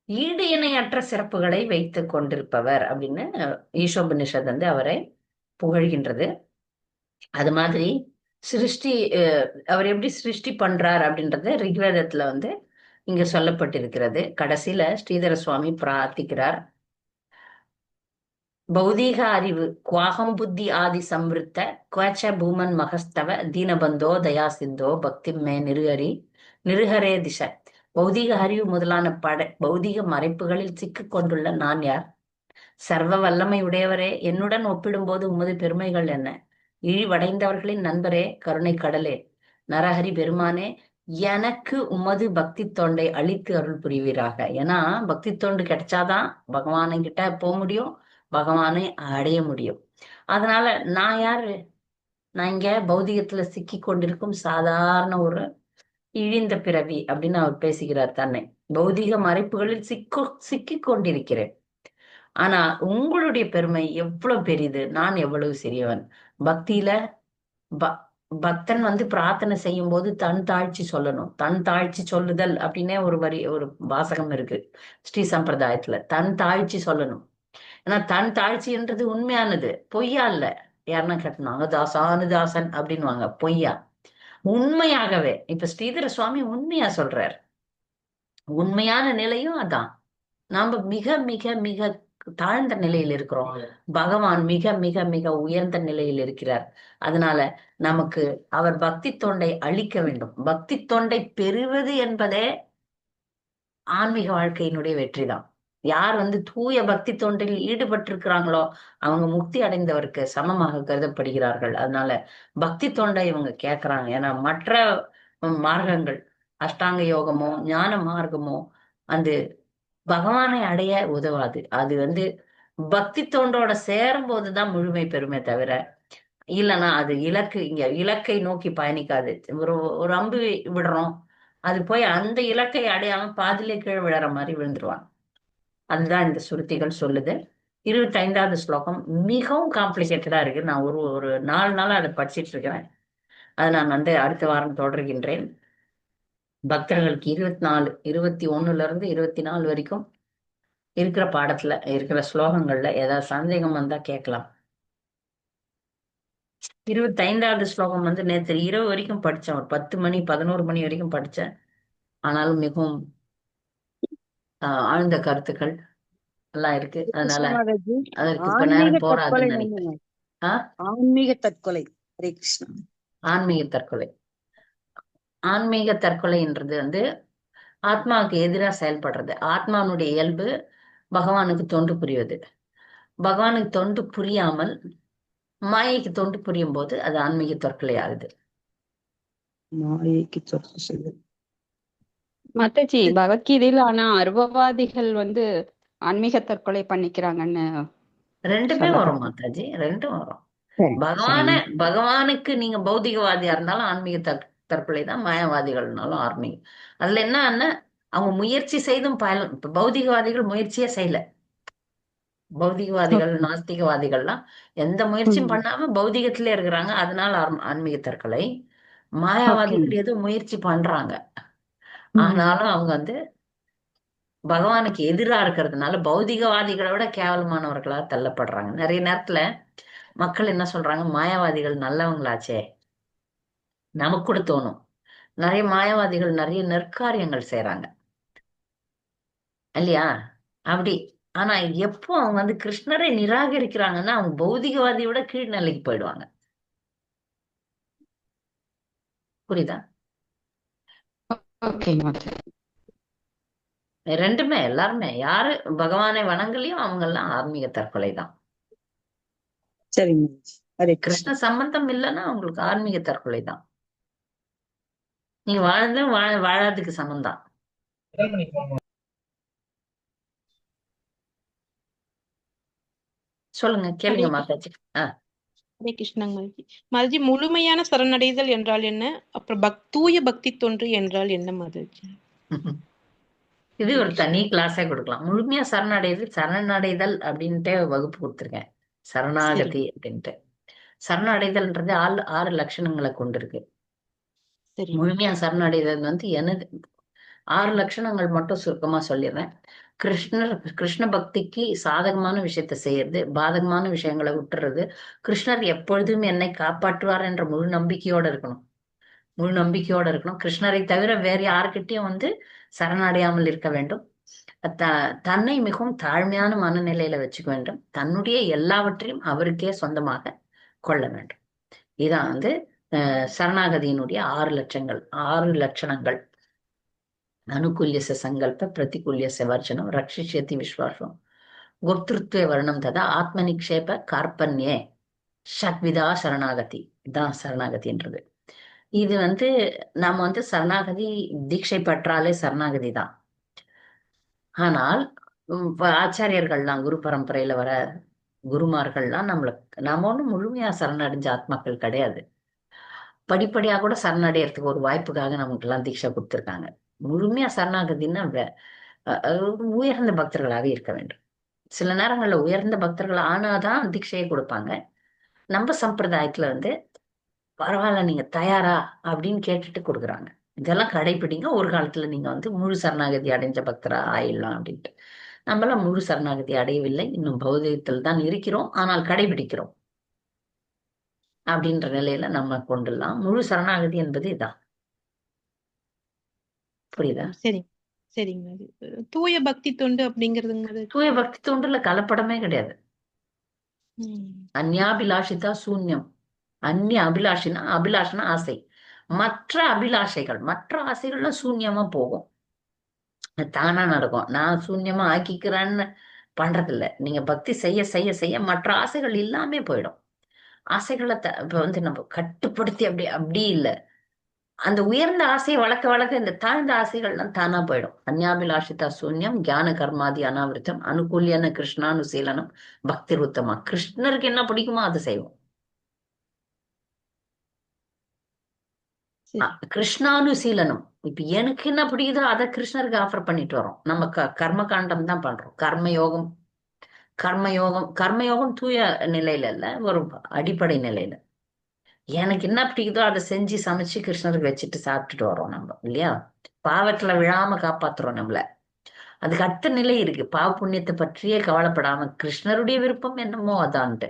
ஈடு இணையற்ற சிறப்புகளை வைத்துக் கொண்டிருப்பவர் அப்படின்னு ஈஷோபனிஷத் வந்து அவரை புகழ்கின்றது. அது மாதிரி சிருஷ்டி அவர் எப்படி சிருஷ்டி பண்றார் அப்படின்றது ரிக்வேதத்துல வந்து இங்க சொல்லப்பட்டிருக்கிறது. கடைசியில ஸ்ரீதர சுவாமி பிரார்த்திக்கிறார். பௌதீக அறிவு குவாகம் புத்தி ஆதி சம்ருத்த குவச்ச பூமன் மகஸ்தவ தீனபந்தோ தயா சிந்தோ பக்தி மே நிருஹரி நிருஹரே திச. பௌதீக அறிவு முதலான பௌதீக மறைப்புகளில் சிக்கிக் கொண்டுள்ள நான் யார்? சர்வ வல்லமை உடையவரே, என்னுடன் ஒப்பிடும்போது உமது பெருமைகள் என்ன? இழிவடைந்தவர்களின் நண்பரே, கருணை கடலே, நரஹரி பெருமானே, எனக்கு உமது பக்தி தொண்டை அளித்து அருள் புரிவீராக. ஏன்னா பக்தி தொண்டு கிடைச்சாதான் பகவானை கிட்ட போக முடியும், பகவானை அடைய முடியும். அதனால நான் யாரு? நான் இங்க பௌதிகத்துல சிக்கி கொண்டிருக்கும் சாதாரண ஒரு இழிந்த பிறவி அப்படின்னு அவர் பேசுகிறார் தன்னை. பௌதிக மறைப்புகளில் சிக்கிக் கொண்டிருக்கிறேன். ஆனா உங்களுடைய பெருமை எவ்வளவு பெரிது, நான் எவ்வளவு சிறியவன். பக்தியில ப பக்தன் வந்து பிரார்த்தனை செய்யும் போது தன் தாழ்ச்சி சொல்லணும். தன் தாழ்ச்சி சொல்லுதல் அப்படின்னே ஒரு வரி, ஒரு வாசகம் இருக்கு ஸ்ரீ சம்பிரதாயத்துல. தன் தாழ்ச்சி சொல்லணும். ஏன்னா தன் தாழ்ச்சின்றது உண்மையானது, பொய்யா இல்ல. யாருன்னா கேட்டனாங்க தாசானு தாசன் அப்படின்னுவாங்க, பொய்யா. உண்மையாகவே இப்ப ஸ்ரீதர சுவாமி உண்மையா சொல்றார். உண்மையான நிலையும் அதான். நாம மிக மிக மிக தாழ்ந்த நிலையில் இருக்கிறோம். பகவான் மிக மிக மிக உயர்ந்த நிலையில் இருக்கிறார். அதனால நமக்கு அவர் பக்தி தொண்டை அளிக்க வேண்டும். பக்தி தொண்டை பெறுவது என்பதே ஆன்மீக வாழ்க்கையினுடைய வெற்றிதான். யார் வந்து தூய பக்தி தொண்டில் ஈடுபட்டிருக்கிறாங்களோ அவங்க முக்தி அடைந்தவருக்கு சமமாக கருதப்படுகிறார்கள். அதனால பக்தி தொண்டை இவங்க கேட்கறாங்க. ஏன்னா மற்ற மார்க்கங்கள், அஷ்டாங்க யோகமோ ஞான மார்க்கமோ அந்த பகவானை அடைய உதவாது. அது வந்து பக்தி தொண்டோட சேரும் போதுதான் முழுமை பெறுமே தவிர, இல்லைன்னா அது இங்க இலக்கை நோக்கி பயணிக்காது. ஒரு ஒரு அம்பு விடுறோம், அது போய் அந்த இலக்கை அடையாம பாதியிலே கீழே விழற மாதிரி விழுந்துருவான். அதுதான் இந்த சுருத்திகள் சொல்லுது. 25வது ஸ்லோகம் மிகவும் காம்ப்ளிகேட்டடா இருக்கு. நான் ஒரு ஒரு 4 நாளா அதை படிச்சிட்டு இருக்கிறேன். அதை நான் வந்து அடுத்த வாரம் தொடர்கின்றேன். பக்தர்களுக்கு 24, 21ல இருந்து 24 வரைக்கும் இருக்கிற பாடத்துல இருக்கிற ஸ்லோகங்கள்ல ஏதாவது சந்தேகம் வந்தா கேட்கலாம். 25வது ஸ்லோகம் வந்து நேற்று இரவு வரைக்கும் படிச்சேன். ஒரு 10 மணி 11 மணி வரைக்கும் படிச்சேன். ஆனாலும் மிகவும் ஆழ்ந்த கருத்துக்கள் எல்லாம் இருக்கு. அதனால கிருஷ்ண மாதாஜி, அதற்கு இப்ப ஆன்மீக நேரம் தற்கொலை போறாதுன்னு நினைக்கிறேன். என்னங்க? ஆஹ் ஆன்மீக தற்கொலை. ஹரே கிருஷ்ணா. ஆன்மீக தற்கொலை. ஆன்மீக தற்கொலைன்றது வந்து ஆத்மாவுக்கு எதிராக செயல்படுறது. ஆத்மானுடைய இயல்பு பகவானுக்கு தொண்டு புரிவது. பகவானுக்கு தொண்டு புரியாமல் மாயைக்கு தொண்டு புரியும் போது அது ஆன்மீக தற்கொலை ஆகுது. மாயைக்கு சொத்து செய்தல். மாதாஜி, பகவத்கீதையில ஆனா அருவவாதிகள் வந்து ஆன்மீக தற்கொலை பண்ணிக்கிறாங்கன்னு ரெண்டுமே வரும் சொல்லப்பட்டிருக்கு. மாதாஜி, ரெண்டும் வரும். சரி, சரிங்க. பகவானுக்கு நீங்க பௌதிகவாதியா இருந்தாலும் ஆன்மீக தற்கொலை தான், மாயவாதிகள்னாலும் ஆன்மீக. அதுல என்ன, அவங்க முயற்சி செய்தும் பயன். இப்ப பௌதிகவாதிகள் முயற்சியே செய்யல. பௌதிகவாதிகள் ஓகே. நாஸ்திகவாதிகள்லாம் எந்த முயற்சியும் ம். பண்ணாம பௌதிகத்திலே இருக்கிறாங்க. அதனால ஆன்மீக தற்கொலை. ஓகே. மாயாவாதிகள் ஏதோ முயற்சி பண்றாங்க, ம். ஆனாலும் அவங்க வந்து பகவானுக்கு எதிரா இருக்கிறதுனால பௌதிகவாதிகளை விட கேவலமானவர்களா தள்ளப்படுறாங்க. நிறைய நேரத்துல மக்கள் என்ன சொல்றாங்க, மாயாவாதிகள் நல்லவங்களாச்சே நமக்கு கூட தோணும். நிறைய மாயாவாதிகள் நிறைய நற்காரியங்கள் செய்யறாங்க இல்லையா? அப்படி. ஆனா எப்போ அவங்க வந்து கிருஷ்ணரை நிராகரிக்கிறாங்கன்னா அவங்க பௌதிகவாதியோட கீழ்நிலைக்கு போயிடுவாங்க. புரியுதா? ஓகே மாதாஜி. ரெண்டுமே, எல்லாருமே யாரு பகவானை வணங்கலையோ அவங்க எல்லாம் ஆன்மீக தற்கொலை தான். சரிங்க மாதாஜி. ஹரே கிருஷ்ண கிருஷ்ணா. சம்பந்தம் இல்லைன்னா அவங்களுக்கு ஆன்மீக தற்கொலை தான். நீங்க வாழ்ந்தும் வாழாததுக்கு சமம் தான். சொல்லுங்க, ஹரே கேளுங்க கிருஷ்ண மாதாஜி. ஆஹ் ஹரே கிருஷ்ணாங்க மாதாஜி. மாதாஜி, முழுமையான சரணடைதல் என்றால் என்ன? அப்புறம் தூய பக்தி தொன்று என்றால் என்ன மாதாஜி? இது ஹரே ஒரு கிருஷ்ணா. தனி கிளாஸே கொடுக்கலாம். முழுமையா சரணடைதல் அப்படின்ட்டு வகுப்பு கொடுத்துருக்கேன். சரிங்க, சரணாகதி அப்படின்ட்டு. சரணடைதல்ன்றது 6 லட்சணங்களை கொண்டிருக்கு. சரிங்க. முழுமையா சரணடைதல் வந்து எனது 6 லட்சணங்கள் மட்டும் சுருக்கமா சொல்லிடுறேன். கிருஷ்ண பக்திக்கு சாதகமான விஷயத்த செய்யறது, பாதகமான விஷயங்களை விட்டுறது. கிருஷ்ணர் எப்பொழுதும் என்னை காப்பாற்றுவார் என்ற முழு நம்பிக்கையோட இருக்கணும். முழு நம்பிக்கையோட இருக்கணும். கிருஷ்ணரை தவிர வேற யாருக்கிட்டையும் சரணடையாமல் இருக்க வேண்டும். தன்னை மிகவும் தாழ்மையான மனநிலையில வச்சுக்க வேண்டும். தன்னுடைய எல்லாவற்றையும் அவருக்கே சொந்தமாக கொள்ள வேண்டும். இதான் சரணாகதியினுடைய 6 லட்சணங்கள். அனுகூல்யச சங்கல்ப பிரதிகூல்யச வர்ஜனம் ரக்ஷிஷ்யதி விஸ்வாசம் கோப்திருத்வே வர்ணம் ததா ஆத்ம நிக்ஷேப கார்பண்யே ஷட்விதா சரணாகதி. இதான் சரணாகதின்றது. இது நாம சரணாகதி தீட்சை பெற்றாலே சரணாகதி தான். ஆனால் ஆச்சாரியர்கள்லாம், குரு பரம்பரையில வர குருமார்கள்லாம் நாம ஒண்ணும் முழுமையா சரணடைஞ்ச ஆத்மாக்கள் கிடையாது. படிப்படியா கூட சரணடையறதுக்கு ஒரு வாய்ப்புக்காக நமக்கு எல்லாம் தீட்சை கொடுத்திருக்காங்க. முழுமையா சரணாகதின்னா உயர்ந்த பக்தர்களாக இருக்க வேண்டும். சில நேரங்கள்ல உயர்ந்த பக்தர்கள் ஆனாதான் தீட்சையை கொடுப்பாங்க. நம்ம சம்பிரதாயத்துல பரவாயில்ல நீங்க தயாரா அப்படின்னு கேட்டுட்டு கொடுக்குறாங்க. இதெல்லாம் கடைபிடிங்க, ஒரு காலத்துல நீங்க முழு சரணாகதி அடைஞ்ச பக்தரா ஆயிடலாம் அப்படின்ட்டு. நம்மளாம் முழு சரணாகதி அடையவில்லை, இன்னும் பௌதிகத்தில் தான் இருக்கிறோம், ஆனால் கடைபிடிக்கிறோம் அப்படின்ற நிலையில நம்ம கொண்டுலாம். முழு சரணாகதி என்பது இதான். புரியுதா? சரி சரிங்க மாதாஜி. தூய பக்தி தொண்டு அப்படிங்கிறதுங்க மாதாஜி. தூய பக்தி தொண்டுல கலப்படமே கிடையாது. அந்யாபிலாஷிதா சூன்யம். அந்நிய அபிலாஷனா ஆசை. மற்ற அபிலாஷைகள், மற்ற ஆசைகள்லாம் சூன்யமா போகும், தானா நடக்கும். நான் சூன்யமா ஆக்கிக்கிறேன்னு பண்றதில்ல. நீங்க பக்தி செய்ய செய்ய செய்ய மற்ற ஆசைகள் இல்லாமே போயிடும். ஆசைகளை இப்ப நம்ம கட்டுப்படுத்தி அப்படி இல்லை. அந்த உயர்ந்த ஆசையை வளர்க்க வளர்க்க இந்த தாழ்ந்த ஆசைகள்லாம் தானா போயிடும். அந்யாபிலாஷிதா சூன்யம் ஞான கர்மாதி அனாவிருத்தம் அனுகூலியான கிருஷ்ணானுசீலனம் பக்தி உத்தமா. கிருஷ்ணருக்கு என்ன பிடிக்குமோ அதை செய்வோம். கிருஷ்ணானுசீலனம். இப்ப எனக்கு என்ன பிடிக்குதோ அதை கிருஷ்ணருக்கு ஆஃபர் பண்ணிட்டு வரோம். நம்ம கர்ம காண்டம் தான் பண்றோம். கர்மயோகம் தூய நிலையில இல்ல, ஒரு அடிப்படை நிலையில. எனக்கு என்ன பிடிக்குதோ அதை செஞ்சு சமைச்சு கிருஷ்ணருக்கு வச்சுட்டு சாப்பிட்டுட்டு வரோம் நம்ம, இல்லையா? பாவத்துல விழாம காப்பாத்துறோம் நம்மள. அதுக்கு அடுத்த நிலை இருக்கு. பாவ புண்ணியத்தை பற்றியே கவலைப்படாம கிருஷ்ணருடைய விருப்பம் என்னமோ அதான்ட்டு.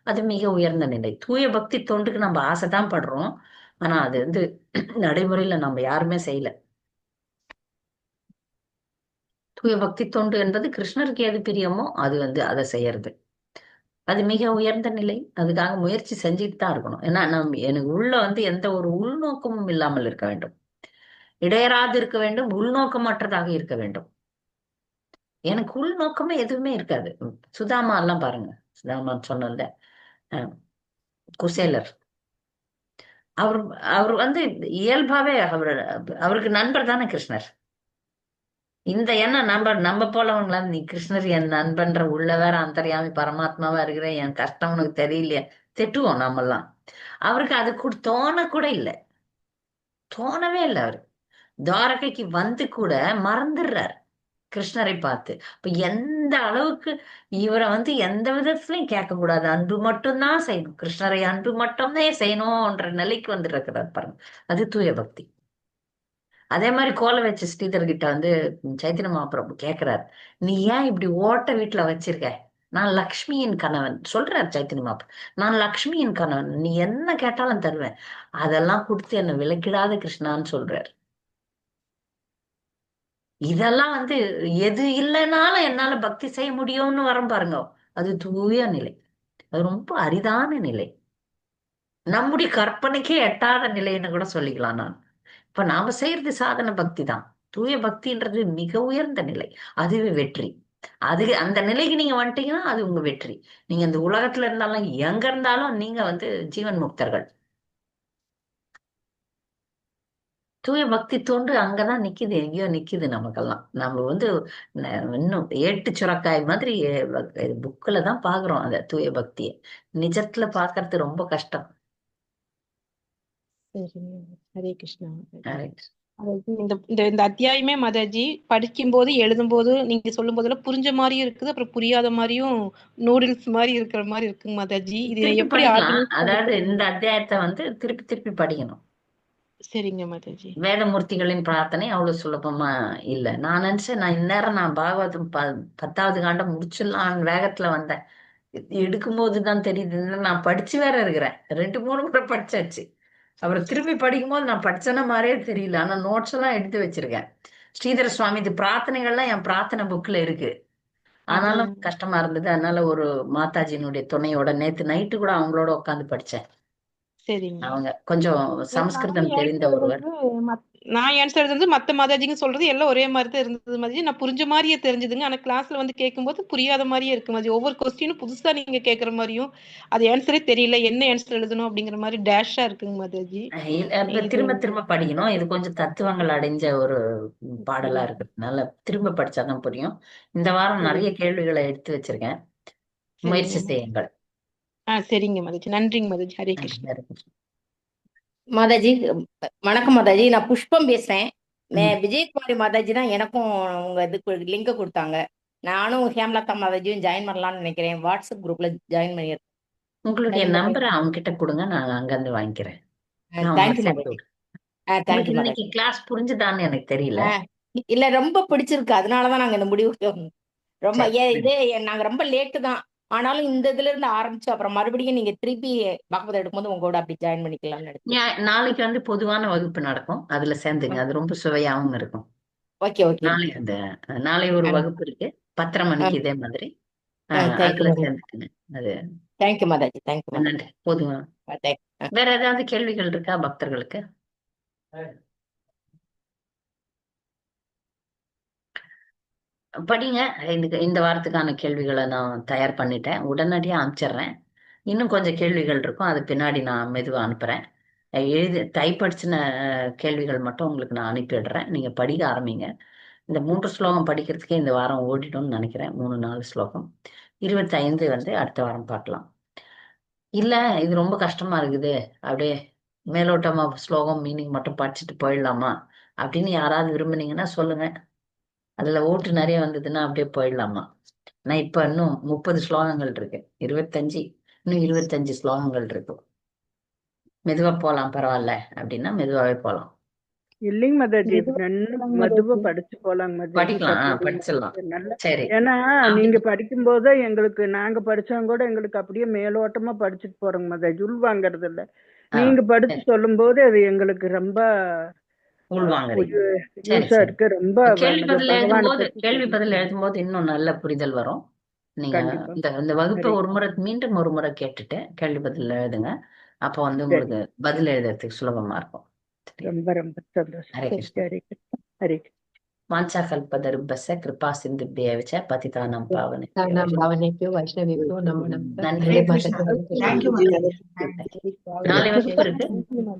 அது மிக உயர்ந்த நிலை. தூய பக்தி தொண்டுக்கு நம்ம ஆசைதான் படுறோம், ஆனா அது நடைமுறையில நம்ம யாருமே செய்யல. தூய பக்தி தொண்டு என்பது கிருஷ்ணருக்கு எது பிரியமோ அது அதை செய்யறது. அது மிக உயர்ந்த நிலை. அதுக்காக முயற்சி செஞ்சுட்டு தான் இருக்கணும். ஏன்னா எனக்கு உள்ள எந்த ஒரு உள்நோக்கமும் இல்லாமல் இருக்க வேண்டும், இடையராது இருக்க வேண்டும், உள்நோக்கமற்றதாக இருக்க வேண்டும். எனக்கு உள்நோக்கமே எதுவுமே இருக்காது. சுதாமா எல்லாம் பாருங்க, சுதாமா சொன்னல குசேலர், அவர் இயல்பாவே அவருக்கு நண்பர் தானே கிருஷ்ணர். இந்த எண்ணம் நம்ம போலவங்களா, நீ கிருஷ்ணர் என் நண்பன்ற உள்ள வேற அந்தர்யாமி பரமாத்மாவா இருக்கிற, என் கஷ்டம் உனக்கு தெரியலையே திட்டுவோம் நம்மெல்லாம். அவருக்கு அது தோண கூட இல்லை, தோணவே இல்லை. அவரு துவாரகைக்கு கூட மறந்துடுறார் கிருஷ்ணரை பார்த்து. இப்ப எந்த அளவுக்கு இவரை எந்த விதத்திலையும் கேட்க கூடாது, அன்பு மட்டும்தான் செய்யணும், கிருஷ்ணரை அன்பு மட்டும்தான் செய்யணும்ன்ற நிலைக்கு வந்துருக்கிறார் பாருங்க. அது தூய பக்தி. அதே மாதிரி கோல வச்ச ஸ்ரீதர் கிட்ட சைத்தன்ய மகாபிரபு கேக்குறாரு, நீ ஏன் இப்படி ஓட்ட வீட்டுல வச்சிருக்க? நான் லக்ஷ்மியின் கணவன் சொல்றாரு சைத்தன்ய மகாபிரபு. நான் லக்ஷ்மியின் கணவன், நீ என்ன கேட்டாலும் தருவேன், அதெல்லாம் கொடுத்து என்ன விலக்கிடாத கிருஷ்ணான்னு சொல்றாரு. இதெல்லாம் எது இல்லைனாலும் என்னால பக்தி செய்ய முடியும்னு வரும் பாருங்க. அது தூய நிலை, அது ரொம்ப அரிதான நிலை, நம்முடைய கற்பனைக்கே எட்டாத நிலைன்னு கூட சொல்லிக்கலாம் நான். இப்ப நாம செய்யறது சாதன பக்தி தான். தூய பக்தின்றது மிக உயர்ந்த நிலை, அதுவே வெற்றி. அந்த நிலைக்கு நீங்க வந்துட்டீங்கன்னா அது உங்க வெற்றி. நீங்க இந்த உலகத்துல இருந்தாலும் எங்க இருந்தாலும் நீங்க ஜீவன் முக்தர்கள். தூய பக்தி தொண்டு அங்கதான் நிக்குது, எங்கேயோ நிக்குது நமக்கெல்லாம். நம்ம இன்னும் ஏட்டு சுரக்காய் மாதிரி புக்கில தான் பாக்குறோம் அந்த தூய பக்தியை. நிஜத்துல பாக்குறது ரொம்ப கஷ்டம். ஹரே கிருஷ்ணா. Correct. இந்த அத்தியாயமே மாதாஜி படிக்கும்போது எழுதும்போது நீங்க சொல்லும் போதெல்லாம் புரிஞ்ச மாதிரியும் இருக்குது, அப்புறம் புரியாத மாதிரியும் நூடுல்ஸ் மாதிரி இருக்கிற மாதிரி இருக்குங்க மாதாஜி. இது திருப்பி எப்படி படிக்கலாம். அதாவது இந்த அத்தியாயத்தை திருப்பி திருப்பி படிக்கணும். சரிங்க மாதாஜி. வேதமூர்த்திகளின் பிரார்த்தனை அவ்வளவு சுலபமா இல்ல. நான் நினைச்சேன் நான் இந்நேரம் நான் பாகவதம் 10வது காண்டம் முடிச்சிடலாம் வேகத்துல வந்தேன். எடுக்கும்போது தான் தெரியுது இன்னும் நான் படிச்சு வேற இருக்கிறேன். 2-3 முறை படிச்சாச்சு. அப்புறம் திருப்பி படிக்கும்போது நான் படிச்சன மாதிரியே தெரியல. ஆனா நோட்ஸ் எல்லாம் எடுத்து வச்சிருக்கேன். ஸ்ரீதர சுவாமி இது பிரார்த்தனைகள்லாம் என் பிரார்த்தனை புக்ல இருக்கு. ஆனாலும் கஷ்டமா இருந்தது. அதனால ஒரு மாதாஜியினுடைய துணையோட நேத்து நைட்டு கூட அவங்களோட உட்காந்து படிச்சேன். சரிங்க. அவங்க கொஞ்சம் சமஸ்கிருதம் தெரிந்த ஒருவர். நான் ஆன்சர் வந்து மத்த மாதாஜிங்க சொல்றது எல்லாம் ஒரே மாதிரி தான் இருந்தது மாதாஜி. நான் புரிஞ்ச மாதிரியே தெரிஞ்சுதுங்க. ஆனா கிளாஸ்ல வந்து கேட்கும்போது புரியாத மாதிரியே இருக்கு மாதாஜி. ஒவ்வொரு கொஸ்டினும் புதுசா நீங்க கேட்கற மாதிரியும் அது ஆன்சரே தெரியல, என்ன ஆன்சர் எழுதணும் அப்படிங்கிற மாதிரி டேஷா இருக்குங்க மாதாஜி. திரும்ப திரும்ப படிக்கணும். இது கொஞ்சம் தத்துவங்கள் அடைஞ்ச ஒரு பாடலா இருக்கிறதுனால திரும்ப படிச்சாதான் புரியும். இந்த வாரம் நிறைய கேள்விகளை எடுத்து வச்சிருக்கேன். முயற்சி செய்யுங்கள். சரிங்க மாதாஜி. நன்றிங்க மாதாஜி. ஹரே கிருஷ்ணா. ஹரே கிருஷ்ணா. மாதாஜி வணக்கம் மாதாஜி. நான் புஷ்பம் பேசுறேன். விஜயகுமாரி மாதாஜி தான் எனக்கும் உங்க இதுக்கு லிங்க் கொடுத்தாங்க. நானும் ஹேம்லதா மாதாஜியும் ஜாயின் பண்ணலாம்னு நினைக்கிறேன். வாட்ஸ்அப் குரூப்ல ஜாயின் பண்ணிருக்கேன். உங்களுடைய நம்பரை அவங்க கிட்ட கொடுங்க, நான் அங்க இருந்து வாங்கிக்கிறேன். தேங்க்யூ மாதாஜி. தேங்க்யூ மாதாஜி. இன்னைக்கு கிளாஸ் புரிஞ்சுதான்னு எனக்கு தெரியல. இல்ல ரொம்ப பிடிச்சிருக்கு, அதனாலதான் நாங்க இந்த முடிவு ரொம்ப இது நாங்க ரொம்ப லேட்டு தான். ஆனாலும் இந்த இதுல இருந்து ஆரம்பிச்சு அப்புறம் மறுபடியும் நீங்க திருப்பி பாகவதம் எடுக்கும்போது உங்களோட அப்படி ஜாயின் பண்ணிக்கலாம்னு நாளைக்கு வந்து பொதுவான வகுப்பு நடக்கும், அதுல சேர்ந்துங்க. அது ரொம்ப சுவையாவும் இருக்கும். Okay okay. நாளை ஒரு வகுப்பு இருக்கு 10:30 மணிக்கு இதே மாதிரி. அதுல சேர்ந்துக்குங்க. அது தேங்க்யூ மாதாஜி. தேங்க்யூ. நன்றி. பொதுவா வேற ஏதாவது கேள்விகள் இருக்கா பக்தர்களுக்கு? படிங்க. இந்த வாரத்துக்கான கேள்விகளை நான் தயார் பண்ணிட்டேன், உடனடியா அனுப்பிச்சிடுறேன். இன்னும் கொஞ்சம் கேள்விகள் இருக்கும், அது பின்னாடி நான் மெதுவா அனுப்புறேன். டைப் அடிச்சின கேள்விகள் மட்டும் உங்களுக்கு நான் அனுப்பிடுறேன். நீங்க படிக்க ஆரம்பிங்க. இந்த 3 ஸ்லோகம் படிக்கிறதுக்கே இந்த வாரம் ஓடிடும்னு நினைக்கிறேன். 3-4 ஸ்லோகம். 25 வந்து அடுத்த வாரம் பார்க்கலாம். இல்ல இது ரொம்ப கஷ்டமா இருக்குது, அப்படியே மேலோட்டமா ஸ்லோகம் மீனிங் மட்டும் படிச்சுட்டு போயிடலாமா அப்படின்னு யாராவது விரும்புனீங்கன்னா சொல்லுங்க. அதுல ஓட்டு நிறைய வந்ததுன்னா அப்படியே போயிடலாமா. நான் இப்ப இன்னும் 30 ஸ்லோகங்கள் இருக்கு. 25 ஸ்லோகங்கள் இருக்கு. மெதுவா போலாம் பரவாயில்ல அப்படின்னா மெதுவாவே போலாம். இல்லைங்க மாதாஜி, மெதுவா படிச்சு போலாங்க மாதாஜி. படிக்கலாம், படிச்சிடலாம். சரி. ஏன்னா நீங்க படிக்கும் போது எங்களுக்கு நாங்க படிச்சவங்க கூட எங்களுக்கு அப்படியே மேலோட்டமா படிச்சுட்டு போறோங்க மாதாஜி, உள்வாங்கறது இல்ல. நீங்க படிச்சு சொல்லும் போது அது எங்களுக்கு ரொம்ப யூஸா இருக்கு. ரொம்ப கேள்வி பதில் எழுதும்போது இன்னும் நல்ல புரிதல் வரும். நீங்க இந்த வகுப்பை மீண்டும் ஒரு முறை கேட்டுட்டு கேள்வி பதில் எழுதுங்க. அப்ப வந்து உங்களுக்கு பதில் எழுதுறதுக்கு சுலபமா இருக்கும். ரொம்ப ரொம்ப சந்தோஷம். ஹரே கிருஷ்ணா. ஹரே கிருஷ்ணா. வாஞ்சாகல்பதருபஸ்ய கிருபா சிந்துப்யேவ ச பதிதானாம் பாவனேப்யோ வைஷ்ணவேப்யோ நமோ நமः. நன்றி. ஹரே மாதாஜி. நாளை வகுப்பு இருக்கு.